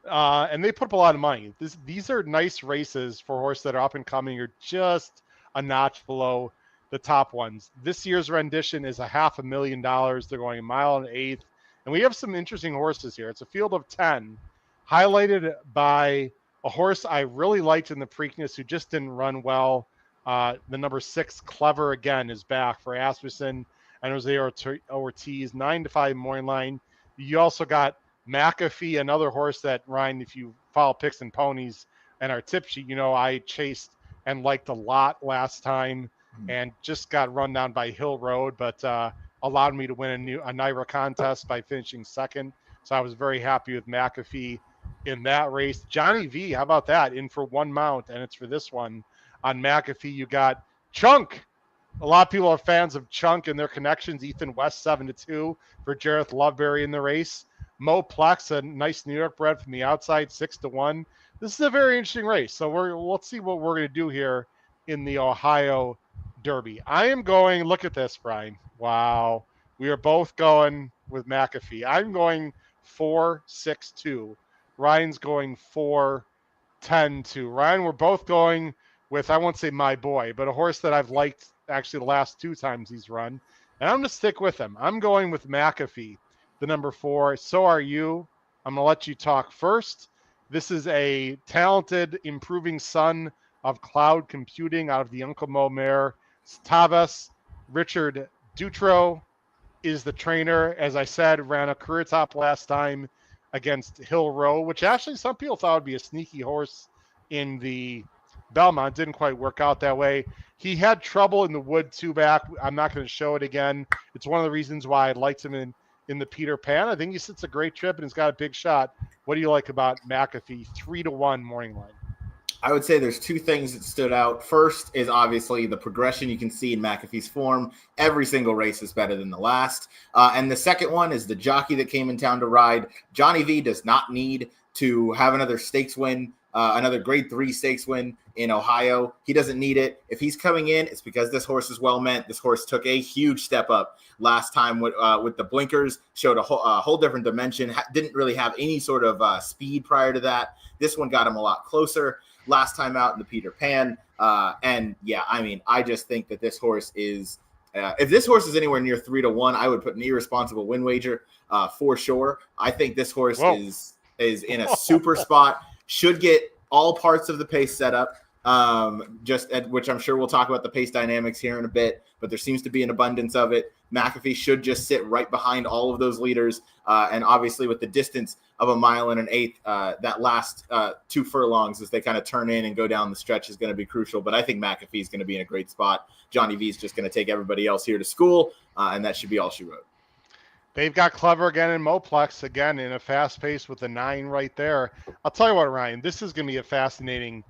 And they put up a lot of money. These are nice races for horses that are up and coming or just a notch below the top ones. This year's rendition is $500,000. They're going a mile and eighth. And we have some interesting horses here. It's a field of 10, highlighted by a horse I really liked in the Preakness who just didn't run well. The number 6, Clever, again, is back for Asmussen and Jose Ortiz, 9-5 morning line. You also got McAfee, another horse that, Ryan, if you follow picks and ponies and our tip sheet, I chased and liked a lot last time. and just got run down by Hill Road, but allowed me to win a NYRA contest by finishing second. So I was very happy with McAfee in that race. Johnny V, how about that? In for one mount, and it's for this one. On McAfee, you got Chunk. A lot of people are fans of Chunk and their connections. Ethan West 7-2 for Jareth Loveberry in the race. Mo Plex, a nice New York bred from the outside, 6-1. This is a very interesting race. So let's see what we're going to do here in the Ohio Derby. I am going. Look at this, Brian. Wow, we are both going with McAfee. I'm going 4-6-2. Ryan's going 4-10-2. Ryan, we're both going with, I won't say my boy, but a horse that I've liked actually the last two times he's run. And I'm going to stick with him. I'm going with McAfee, the number 4. So are you. I'm going to let you talk first. This is a talented, improving son of cloud computing out of the Uncle Mo mare. Tavas. Richard Dutro is the trainer. As I said, ran a career top last time against Hill Row, which actually some people thought would be a sneaky horse in the Belmont. Didn't quite work out that way. He had trouble in the Wood 2-back. I'm not going to show it again. It's one of the reasons why I liked him in the Peter Pan. I think he sits a great trip and he's got a big shot. What do you like about McAfee? 3-1 morning line. I would say there's two things that stood out. First is obviously the progression you can see in McAfee's form. Every single race is better than the last. And the second one is the jockey that came in town to ride. Johnny V does not need to have another stakes win, another grade 3 stakes win in Ohio. He doesn't need it. If he's coming in, it's because this horse is well meant. This horse took a huge step up last time with the blinkers, showed a whole different dimension, didn't really have any sort of speed prior to that. This one got him a lot closer last time out in the Peter Pan. And yeah, I mean, I just think that this horse is, if this horse is anywhere near 3-1, I would put an irresponsible win wager for sure. I think this horse is in a super spot, should get all parts of the pace set up. Which I'm sure we'll talk about the pace dynamics here in a bit, but there seems to be an abundance of it. McAfee should just sit right behind all of those leaders. And obviously with the distance of 1 1/8, that last 2 furlongs as they kind of turn in and go down the stretch is going to be crucial. But I think McAfee is going to be in a great spot. Johnny V is just going to take everybody else here to school. And that should be all she wrote. They've got Clever again in Moplex, again in a fast pace with a 9 right there. I'll tell you what, Ryan, this is going to be a fascinating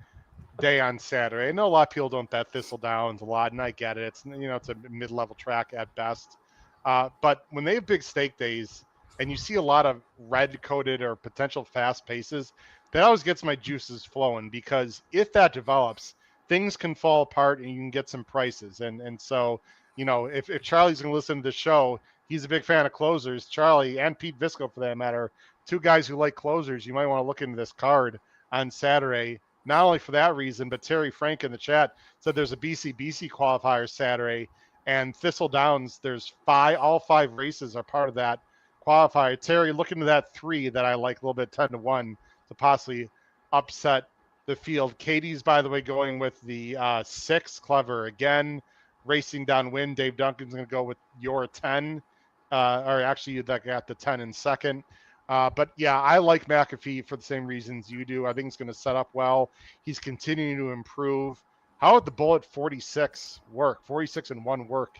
day on Saturday. I know a lot of people don't bet Thistledowns a lot, and I get it. It's, it's a mid-level track at best. But when they have big stake days and you see a lot of red-coated or potential fast paces, that always gets my juices flowing, because if that develops, things can fall apart and you can get some prices. And so, if Charlie's going to listen to the show, he's a big fan of closers. Charlie and Pete Visco, for that matter, two guys who like closers. You might want to look into this card on Saturday. Not only for that reason, but Terry Frank in the chat said there's a BC qualifier Saturday, and Thistledowns, all 5 races are part of that qualifier. Terry, look into that 3 that I like a little bit, 10-1, to possibly upset the field. Katie's, by the way, going with the 6, Clever again, racing downwind. Dave Duncan's going to go with your 10, or actually that got the 10 in second. But yeah, I like McAfee for the same reasons you do. I think it's going to set up well. He's continuing to improve. How would the Bullet 46 work? 46-1 work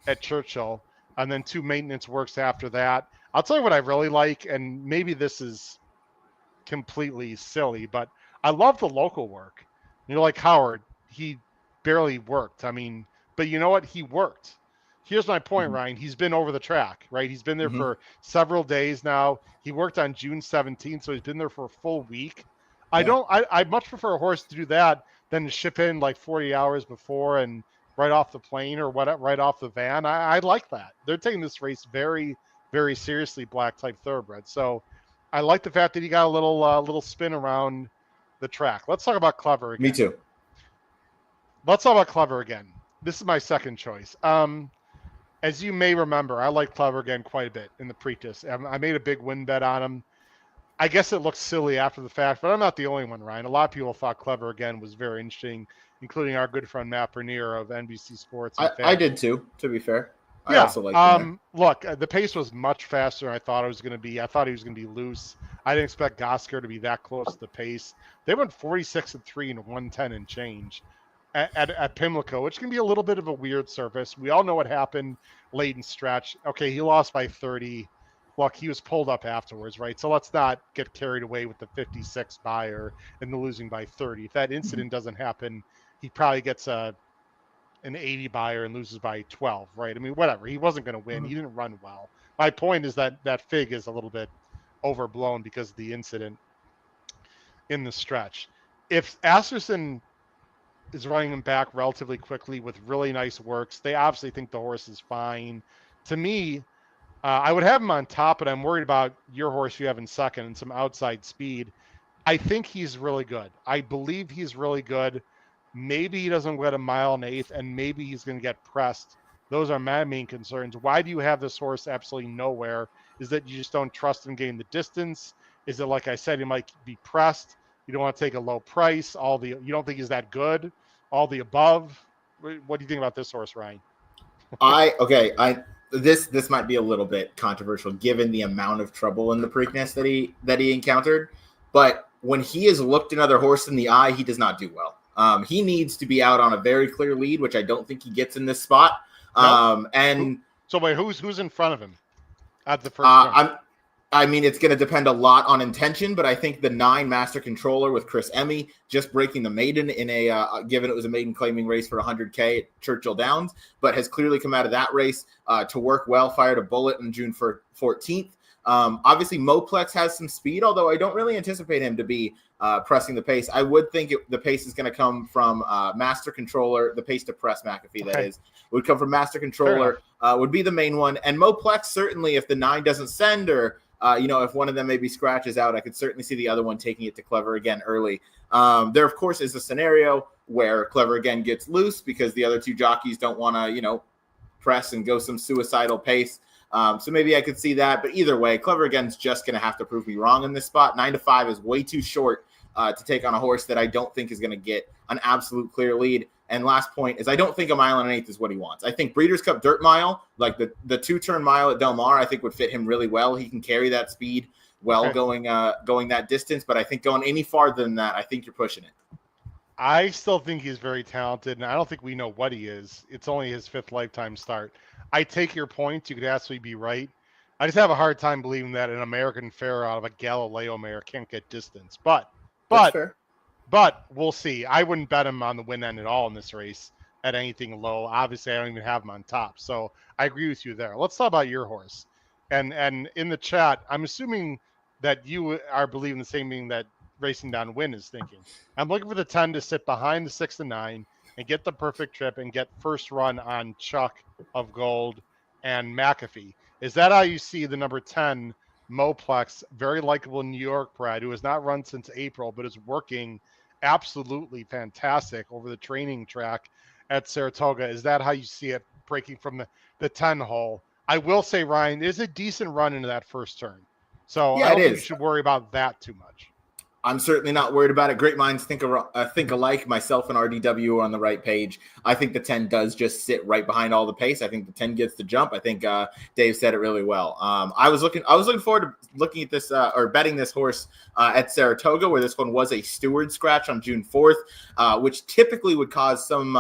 at Churchill, and then 2 maintenance works after that. I'll tell you what I really like, and maybe this is completely silly, but I love the local work. Like Howard, he barely worked. I mean, but you know what? He worked. Here's my point, Ryan. He's been over the track, right? He's been there for several days now. He worked on June 17th, so he's been there for a full week. Yeah. I much prefer a horse to do that than to ship in like 40 hours before and right off the plane or right off the van. I like that. They're taking this race very, very seriously, black type thoroughbred. So I like the fact that he got a little spin around the track. Let's talk about Clever again. Me too. Let's talk about Clever again. This is my second choice. As you may remember, I like Clever again quite a bit in the Preakness. I made a big win bet on him. I guess it looks silly after the fact, but I'm not the only one, Ryan. A lot of people thought Clever again was very interesting, including our good friend Matt Bernier of NBC Sports. I did too, to be fair. I also liked him. Look, the pace was much faster than I thought it was going to be. I thought he was going to be loose. I didn't expect Gosker to be that close to the pace. They went 46-3 and 110 and change. at Pimlico, which can be a little bit of a weird surface. We all know what happened late in stretch. Okay, he lost by 30. Look, he was pulled up afterwards, right? So let's not get carried away with the 56 buyer and the losing by 30. If that incident doesn't happen, he probably gets an 80 buyer and loses by 12, right? I mean, whatever. He wasn't going to win. He didn't run well. My point is that fig is a little bit overblown because of the incident in the stretch. If Asterson is running him back relatively quickly with really nice works, they obviously think the horse is fine. To me, I would have him on top, but I'm worried about your horse you have in second and some outside speed. I think he's really good. I believe he's really good. Maybe he doesn't get a mile and eighth, and maybe he's going to get pressed. Those are my main concerns. Why do you have this horse absolutely nowhere? Is that you just don't trust him getting the distance? Is it, like I said, he might be pressed? You don't want to take a low price. You don't think he's that good? All the above? What do you think about this horse, Ryan? This might be a little bit controversial given the amount of trouble in the Preakness that he encountered, but when he is looked another horse in the eye, he does not do well. He needs to be out on a very clear lead, which I don't think he gets in this spot. Nope. So wait, who's in front of him at the first turn? It's going to depend a lot on intention, but I think the 9 Master Controller with Chris Emmy just breaking the maiden in a given it was a maiden claiming race for 100K at Churchill Downs, but has clearly come out of that race to work well, fired a bullet on June 14th. Obviously, Moplex has some speed, although I don't really anticipate him to be pressing the pace. I would think the pace is going to come from Master Controller, the pace to press McAfee, that is, would come from Master Controller, would be the main one. And Moplex, certainly, if the 9 doesn't send or if one of them maybe scratches out, I could certainly see the other one taking it to Clever again early. There, of course, is a scenario where Clever again gets loose because the other 2 jockeys don't want to, press and go some suicidal pace. So maybe I could see that. But either way, Clever again is just going to have to prove me wrong in this spot. 9-5 is way too short to take on a horse that I don't think is going to get an absolute clear lead. And last point is I don't think a mile and an eighth is what he wants. I think Breeders' Cup Dirt Mile, like the 2-turn mile at Del Mar, I think would fit him really well. He can carry that speed well going that distance. But I think going any farther than that, I think you're pushing it. I still think he's very talented, and I don't think we know what he is. It's only his 5th lifetime start. I take your point. You could absolutely be right. I just have a hard time believing that an American Fair out of a Galileo mare can't get distance. But we'll see. I wouldn't bet him on the win end at all in this race at anything low. Obviously, I don't even have him on top. So I agree with you there. Let's talk about your horse. And in the chat, I'm assuming that you are believing the same thing that Racing Downwind is thinking. I'm looking for the 10 to sit behind the 6 and 9 and get the perfect trip and get first run on Chuck of Gold and McAfee. Is that how you see the number 10 Moplex, very likable New York bred who has not run since April, but is working absolutely fantastic over the training track at Saratoga? Is that how you see it breaking from the 10 hole? I will say, Ryan, it is a decent run into that first turn. So I don't think you should worry about that too much. I'm certainly not worried about it. Great minds think alike. Myself and RDW are on the right page. I think the 10 does just sit right behind all the pace. I think the 10 gets the jump. I think Dave said it really well. I was looking forward to looking at this or betting this horse at Saratoga, where this one was a steward scratch on June 4th, which typically would cause some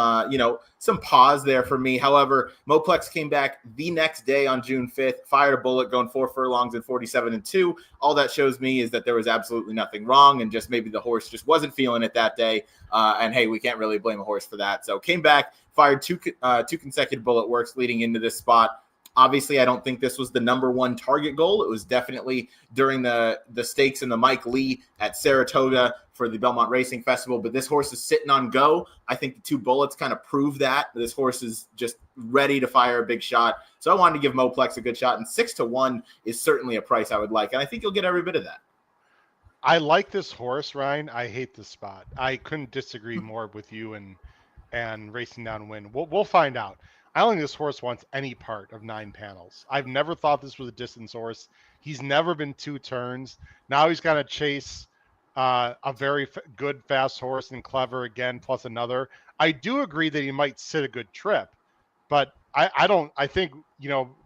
pause there for me. However, Moplex came back the next day on June 5th, fired a bullet going 4 furlongs and 47-2. All that shows me is that there was absolutely nothing wrong, and just maybe the horse just wasn't feeling it that day. And hey, we can't really blame a horse for that. So came back, fired two consecutive bullet works leading into this spot. Obviously, I don't think this was the number 1 target goal. It was definitely during the stakes in the Mike Lee at Saratoga for the Belmont Racing Festival. But this horse is sitting on go. I think the 2 bullets kind of prove that. This horse is just ready to fire a big shot. So I wanted to give Moplex a good shot. And 6-1 is certainly a price I would like. And I think you'll get every bit of that. I like this horse, Ryan. I hate this spot. I couldn't disagree more with you and Racing Downwind. We'll find out. I don't think this horse wants any part of 9 panels. I've never thought this was a distance horse. He's never been 2 turns. Now he's got to chase a very good, fast horse and Clever again, plus another. I do agree that he might sit a good trip, but I think,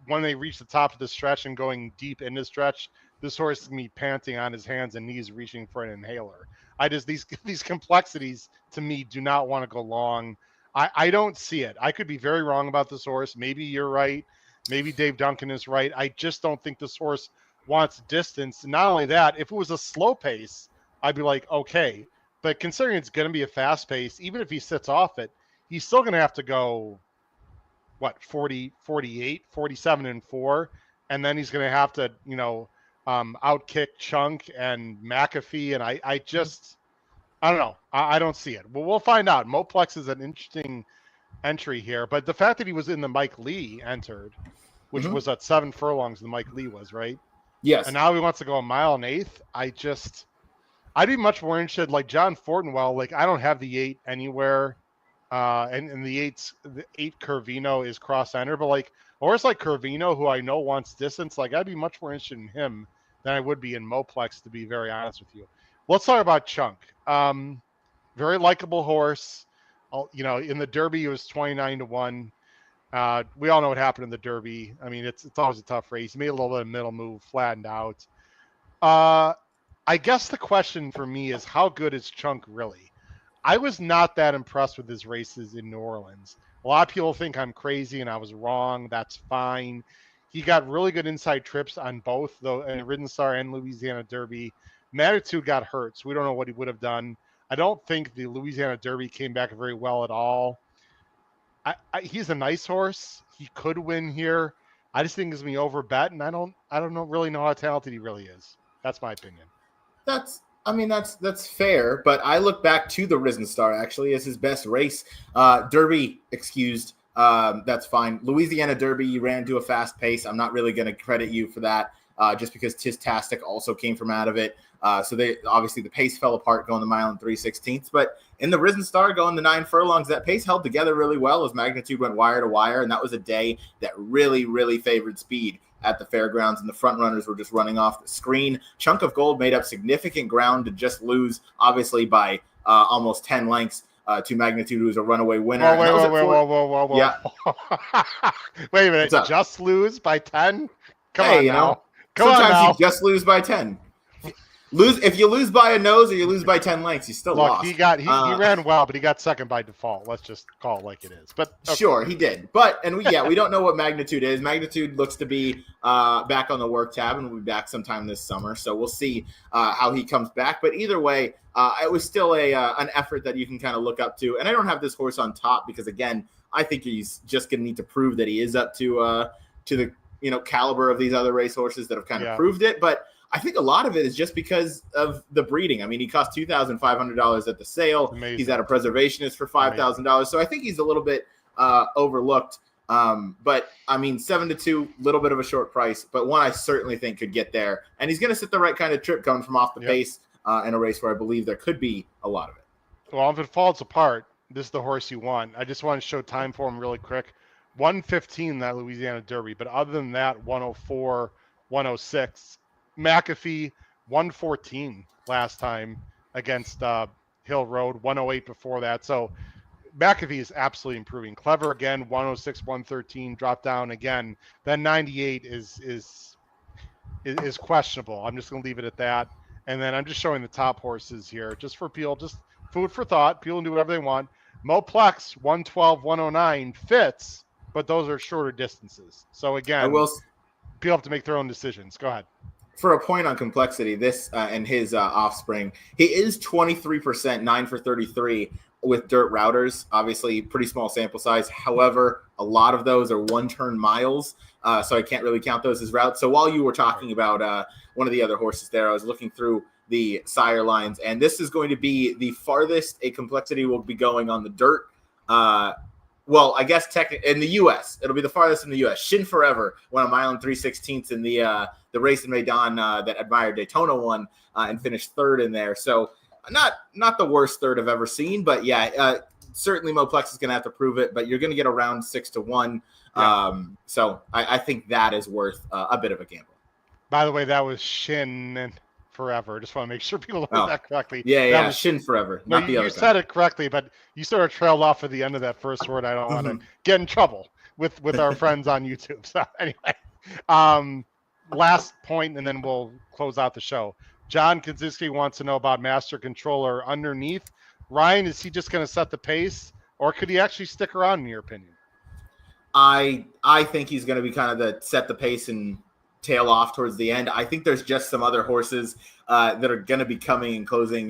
when they reach the top of the stretch and going deep in the stretch, this horse is going to be panting on his hands and knees reaching for an inhaler. these complexities to me do not want to go long. I don't see it. I could be very wrong about this horse. Maybe you're right. Maybe Dave Duncan is right. I just don't think this horse wants distance. And not only that, if it was a slow pace, I'd be like, okay. But considering it's going to be a fast pace, even if he sits off it, he's still going to have to go, 40, 48, 47 and 4. And then he's going to have to, outkick Chunk and McAfee. And I don't know. I don't see it. Well, we'll find out. Moplex is an interesting entry here. But the fact that he was in the Mike Lee entered, which was at 7 furlongs, the Mike Lee was, right? Yes. And now he wants to go a mile and eighth. I'd be much more interested, like John Fortenwell. Like, I don't have the 8 anywhere. And the 8 Curvino is cross-enter. But, like, a horse like Curvino, who I know wants distance, like, I'd be much more interested in him than I would be in Moplex, to be very honest with you. Let's talk about Chunk. Very likable horse. In the Derby, he was 29-1. We all know what happened in the Derby. I mean, it's always a tough race. He made a little bit of middle move, flattened out. I guess the question for me is, how good is Chunk really? I was not that impressed with his races in New Orleans. A lot of people think I'm crazy, and I was wrong. That's fine. He got really good inside trips on both, though, in Ridden Star and Louisiana Derby. Matitude got hurt, so we don't know what he would have done. I don't think the Louisiana Derby came back very well at all. He's a nice horse. He could win here. I just think he's going to be overbet, and I don't really know how talented he really is. That's my opinion. That's fair, but I look back to the Risen Star actually as his best race. Derby excused. That's fine. Louisiana Derby, you ran to a fast pace. I'm not really going to credit you for that, just because Tistastic also came from out of it. So they obviously the pace fell apart going the mile and 3/16. But in the Risen Star going the 9 furlongs, that pace held together really well as Magnitude went wire to wire, and that was a day that really, really favored speed at the fairgrounds, and the front runners were just running off the screen. Chunk of Gold made up significant ground to just lose, obviously, by almost 10 lengths to Magnitude, who was a runaway winner. Whoa. Yeah. Wait a minute. Just lose by 10? Come on now. Sometimes you just lose by 10. If you lose by a nose or you lose by 10 lengths, you still lost. He ran well, but he got second by default. Let's just call it like it is. But okay. Sure, he did. But we don't know what Magnitude is. Magnitude looks to be back on the work tab and will be back sometime this summer. So we'll see how he comes back. But either way, it was still an effort that you can kind of look up to. And I don't have this horse on top because, again, I think he's just going to need to prove that he is up to the caliber of these other racehorses that have kind of proved it. But I think a lot of it is just because of the breeding. I mean, he cost $2,500 at the sale. Amazing. He's at a preservationist for $5,000. So I think he's a little bit overlooked. But I mean, 7-2, little bit of a short price, but one I certainly think could get there. And he's going to set the right kind of trip coming from off the pace in a race where I believe there could be a lot of it. Well, if it falls apart, this is the horse you want. I just want to show time for him really quick. 115 that Louisiana Derby, but other than that, 104, 106. McAfee 114 last time against Hill Road, 108 before that. So McAfee is absolutely improving. Clever again, 106, 113, drop down again. Then 98 is questionable. I'm just going to leave it at that. And then I'm just showing the top horses here, just for people, just food for thought. People can do whatever they want. Moplex 112, 109 fits, but those are shorter distances. So again, people have to make their own decisions. Go ahead. For a point on complexity, this and his offspring, he is 23%, 9 for 33 with dirt routers. Obviously, pretty small sample size. However, a lot of those are one-turn miles, so I can't really count those as routes. So while you were talking about one of the other horses there, I was looking through the sire lines, and this is going to be the farthest a complexity will be going on the dirt. Well, I guess technically in the U.S., it'll be the farthest in the U.S. Shin Forever won a mile and 3/16 in the race in Maidan that Admire Daytona won and finished third in there. So not the worst third I've ever seen, but certainly Moplex is going to have to prove it. But you're going to get around 6-1. Yeah. So I think that is worth a bit of a gamble. By the way, that was Shin Forever. Just want to make sure people heard that correctly. Yeah, Shin Forever. Not the other. You said it correctly, but you sort of trailed off at the end of that first word. I don't want to get in trouble with our friends on YouTube. So anyway, last point, and then we'll close out the show. John Kaczynski wants to know about Master Controller underneath. Ryan, is he just going to set the pace, or could he actually stick around, in your opinion? I think he's going to be kind of the set the pace and tail off towards the end. I think there's just some other horses that are going to be coming and closing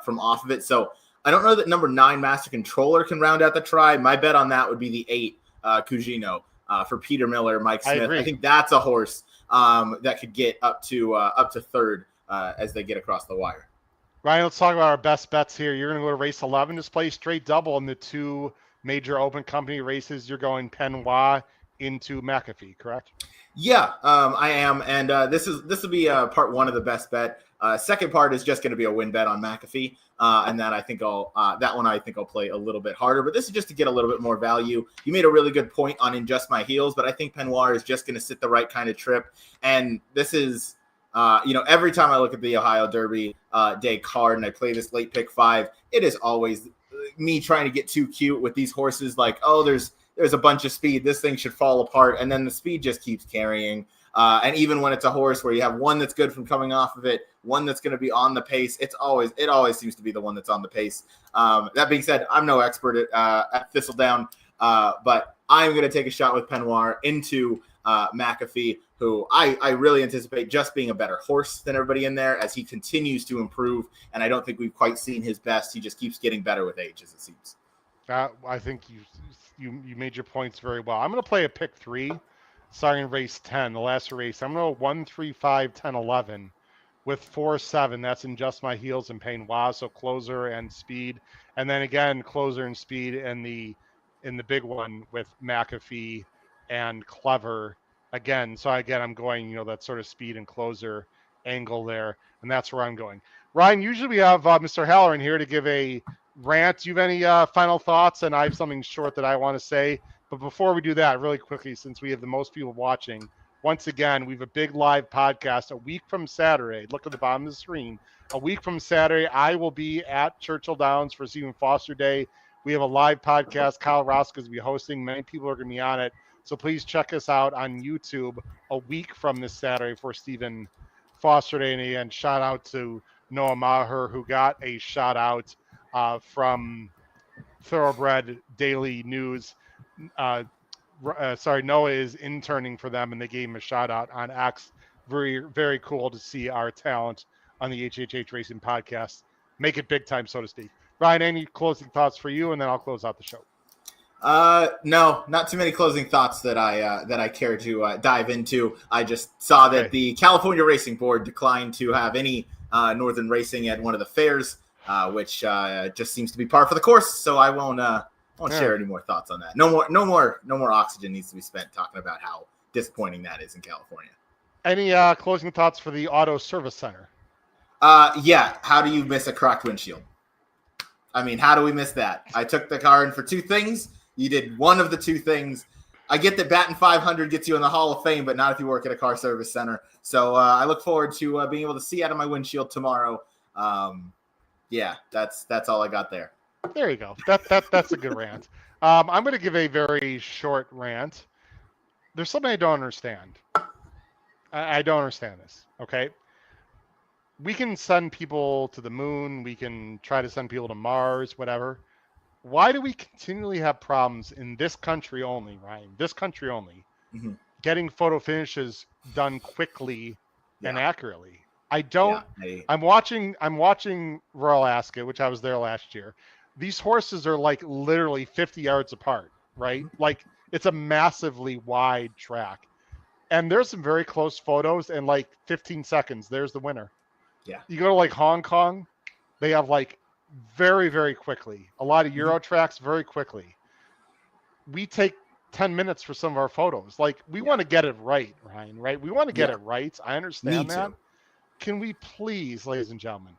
from off of it. So I don't know that number 9 Master Controller can round out the try. My bet on that would be the 8 Cugino for Peter Miller, Mike Smith. I think that's a horse that could get up to third as they get across the wire. Ryan, let's talk about our best bets here. You're going to go to race 11 to play straight double in the 2 major open company races. You're going Penois into McAfee, correct? Yeah, I am, and this will be part 1 of the best bet. Second part is just going to be a win bet on McAfee, and that I think I'll play a little bit harder. But this is just to get a little bit more value. You made a really good point on In Just My Heels, but I think Penoir is just going to sit the right kind of trip, and this is. Every time I look at the Ohio Derby day card and I play this late pick 5, it is always me trying to get too cute with these horses. Like, oh, there's a bunch of speed. This thing should fall apart. And then the speed just keeps carrying. And even when it's a horse where you have one that's good from coming off of it, one that's going to be on the pace, it always seems to be the one that's on the pace. That being said, I'm no expert at Thistledown, but I'm going to take a shot with Penoir into McAfee, who I really anticipate just being a better horse than everybody in there as he continues to improve. And I don't think we've quite seen his best. He just keeps getting better with age, as it seems. I think you made your points very well. I'm going to play a pick 3 starting in race 10, the last race. I'm going to go 1, 3, 5, 10, 11 with 4, 7. That's In Just My Heels and Penois, so closer and speed. And then again, closer and speed in the big one with McAfee and Clever. Again, I'm going, that sort of speed and closer angle there, and that's where I'm going. Ryan, usually we have Mr. Halloran here to give a rant. Do you have any final thoughts? And I have something short that I want to say. But before we do that, really quickly, since we have the most people watching, once again, we have a big live podcast a week from Saturday. Look at the bottom of the screen. A week from Saturday, I will be at Churchill Downs for Stephen Foster Day. We have a live podcast. Kyle Roscoe is going to be hosting. Many people are going to be on it. So please check us out on YouTube a week from this Saturday for Stephen Foster Day. And shout out to Noah Maher, who got a shout out from Thoroughbred Daily News. Noah is interning for them, and they gave him a shout out on X. Very, very cool to see our talent on the HHH Racing Podcast make it big time, so to speak. Ryan, any closing thoughts for you, and then I'll close out the show. No, not too many closing thoughts that I care to dive into. I just saw that the California Racing Board declined to have any northern racing at one of the fairs, which just seems to be par for the course. So I won't share any more thoughts on that. No more oxygen needs to be spent talking about how disappointing that is in California. Any closing thoughts for the Auto Service Center? Yeah. How do you miss a cracked windshield? I mean, how do we miss that? I took the car in for 2 things. You did one of the 2 things. I get that batting 500 gets you in the Hall of Fame, but not if you work at a car service center. So I look forward to being able to see out of my windshield tomorrow. Yeah, that's all I got there. There you go. That's a good rant. I'm going to give a very short rant. There's something I don't understand. I don't understand this, okay? We can send people to the moon. We can try to send people to Mars, whatever. Why do we continually have problems in this country only, Ryan? This country only, getting photo finishes done quickly and accurately. I don't. Yeah, I'm watching Royal Ascot, which I was there last year. These horses are like literally 50 yards apart, right? Like it's a massively wide track, and there's some very close photos. And like 15 seconds, there's the winner. Yeah. You go to like Hong Kong, they have like very, very quickly. A lot of Euro tracks very quickly. We take 10 minutes for some of our photos. Like we want to get it right, Ryan, right? We want to get it right. I understand that. Can we please, ladies and gentlemen,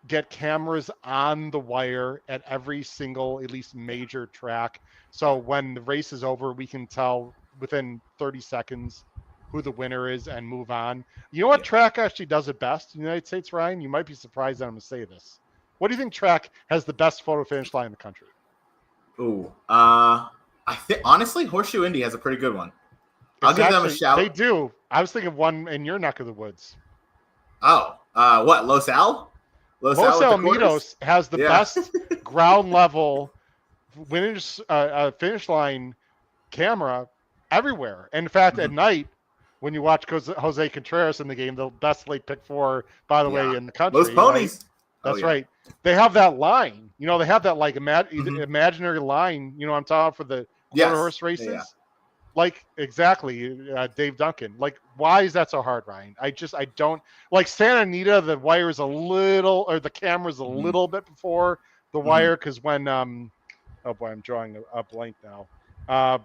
get cameras on the wire at every single, at least major track? So when the race is over, we can tell within 30 seconds who the winner is and move on. You know what track actually does it best in the United States, Ryan? You might be surprised that I'm going to say this. What do you think track has the best photo finish line in the country? Ooh, I think honestly, Horseshoe Indy has a pretty good one. I'll give them a shout. They do. I was thinking of one in your neck of the woods. Oh, what? Los Al? Los with the quarters? Alamitos has the best ground level finish line camera everywhere. And in fact, at night, when you watch Jose Contreras in the game, the best late pick 4, by the way, in the country. Los Ponies. Right? That's right. They have that line. They have that like imaginary line. I'm talking for the quarter horse races. Yeah. Like exactly, Dave Duncan. Like, why is that so hard, Ryan? I don't like Santa Anita. The wire is the camera's a little bit before the wire because when oh boy, I'm drawing a blank now.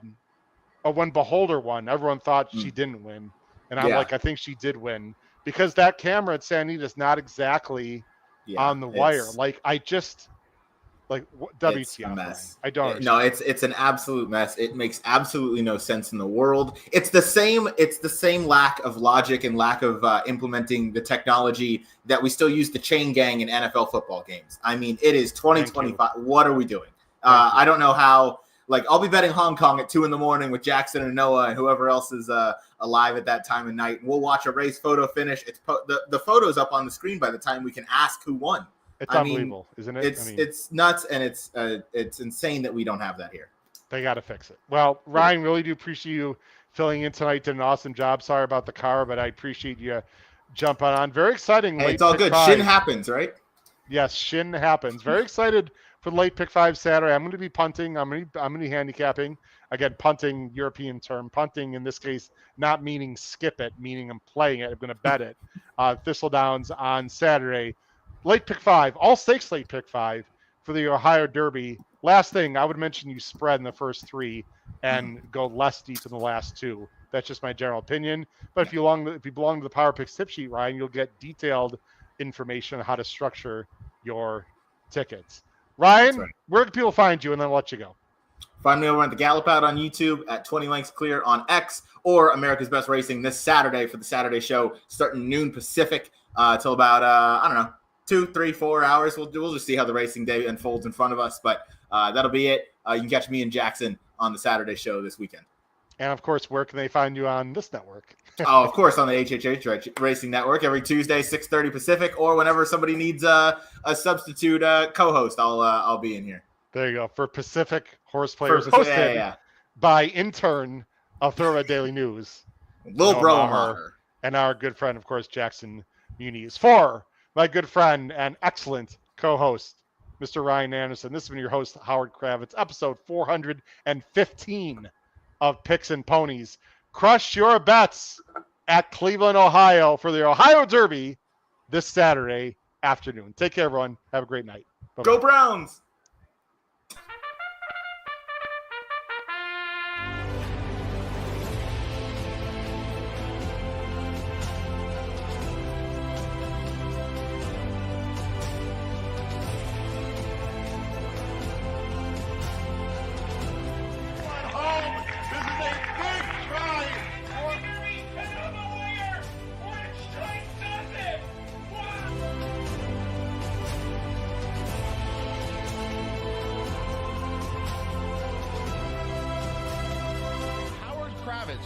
When Beholder won, everyone thought she didn't win, and I'm like, I think she did win because that camera at Santa Anita is not exactly on the wire. Like WTF? It's a mess. I don't. No, it's an absolute mess. It makes absolutely no sense in the world. It's the same lack of logic and lack of implementing the technology that we still use the chain gang in NFL football games. I mean, it is 2025. What are we doing? I don't know how. Like, I'll be betting Hong Kong at 2 a.m. with Jackson and Noah and whoever else is alive at that time of night. We'll watch a race photo finish. The photo's up on the screen by the time we can ask who won. It's unbelievable, isn't it? It's nuts, and it's insane that we don't have that here. They got to fix it. Well, Ryan, really do appreciate you filling in tonight. Did an awesome job. Sorry about the car, but I appreciate you jumping on. Very exciting. Hey, it's all good. 5. Shin happens, right? Yes, shin happens. Very excited for the late pick 5 Saturday. I'm going to be punting. I'm going to be handicapping. Again, punting, European term. Punting in this case, not meaning skip it, meaning I'm playing it. I'm going to bet it. Thistledowns on Saturday. Late pick 5, all stakes late pick 5 for the Ohio Derby. Last thing, I would mention you spread in the first 3 and go less deep in the last 2. That's just my general opinion. But if you belong to the Power Picks tip sheet, Ryan, you'll get detailed information on how to structure your tickets. Ryan, where can people find you? And then I'll let you go. Find me over at the Gallop Out on YouTube, at 20 Lengths Clear on X, or America's Best Racing this Saturday for the Saturday show, starting noon Pacific till about, 2, 3, 4 hours. We'll just see how the racing day unfolds in front of us, but that'll be it. You can catch me and Jackson on the Saturday show this weekend. And of course, where can they find you on this network? Of course, on the HHH Racing Network every Tuesday, 6:30 Pacific, or whenever somebody needs a substitute co-host, I'll be in here. There you go. For Pacific Horse Players, hosted by intern of Thoroughbred Daily News, Lil Bro, and our good friend, of course, Jackson Muniz. For my good friend and excellent co-host, Mr. Ryan Anderson. This has been your host, Howard Kravets, episode 415 of Picks and Ponies. Crush your bets at Cleveland, Ohio for the Ohio Derby this Saturday afternoon. Take care, everyone. Have a great night. Bye-bye. Go Browns!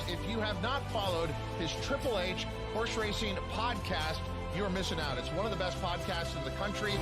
If you have not followed his Triple H horse racing podcast, you're missing out. It's one of the best podcasts in the country.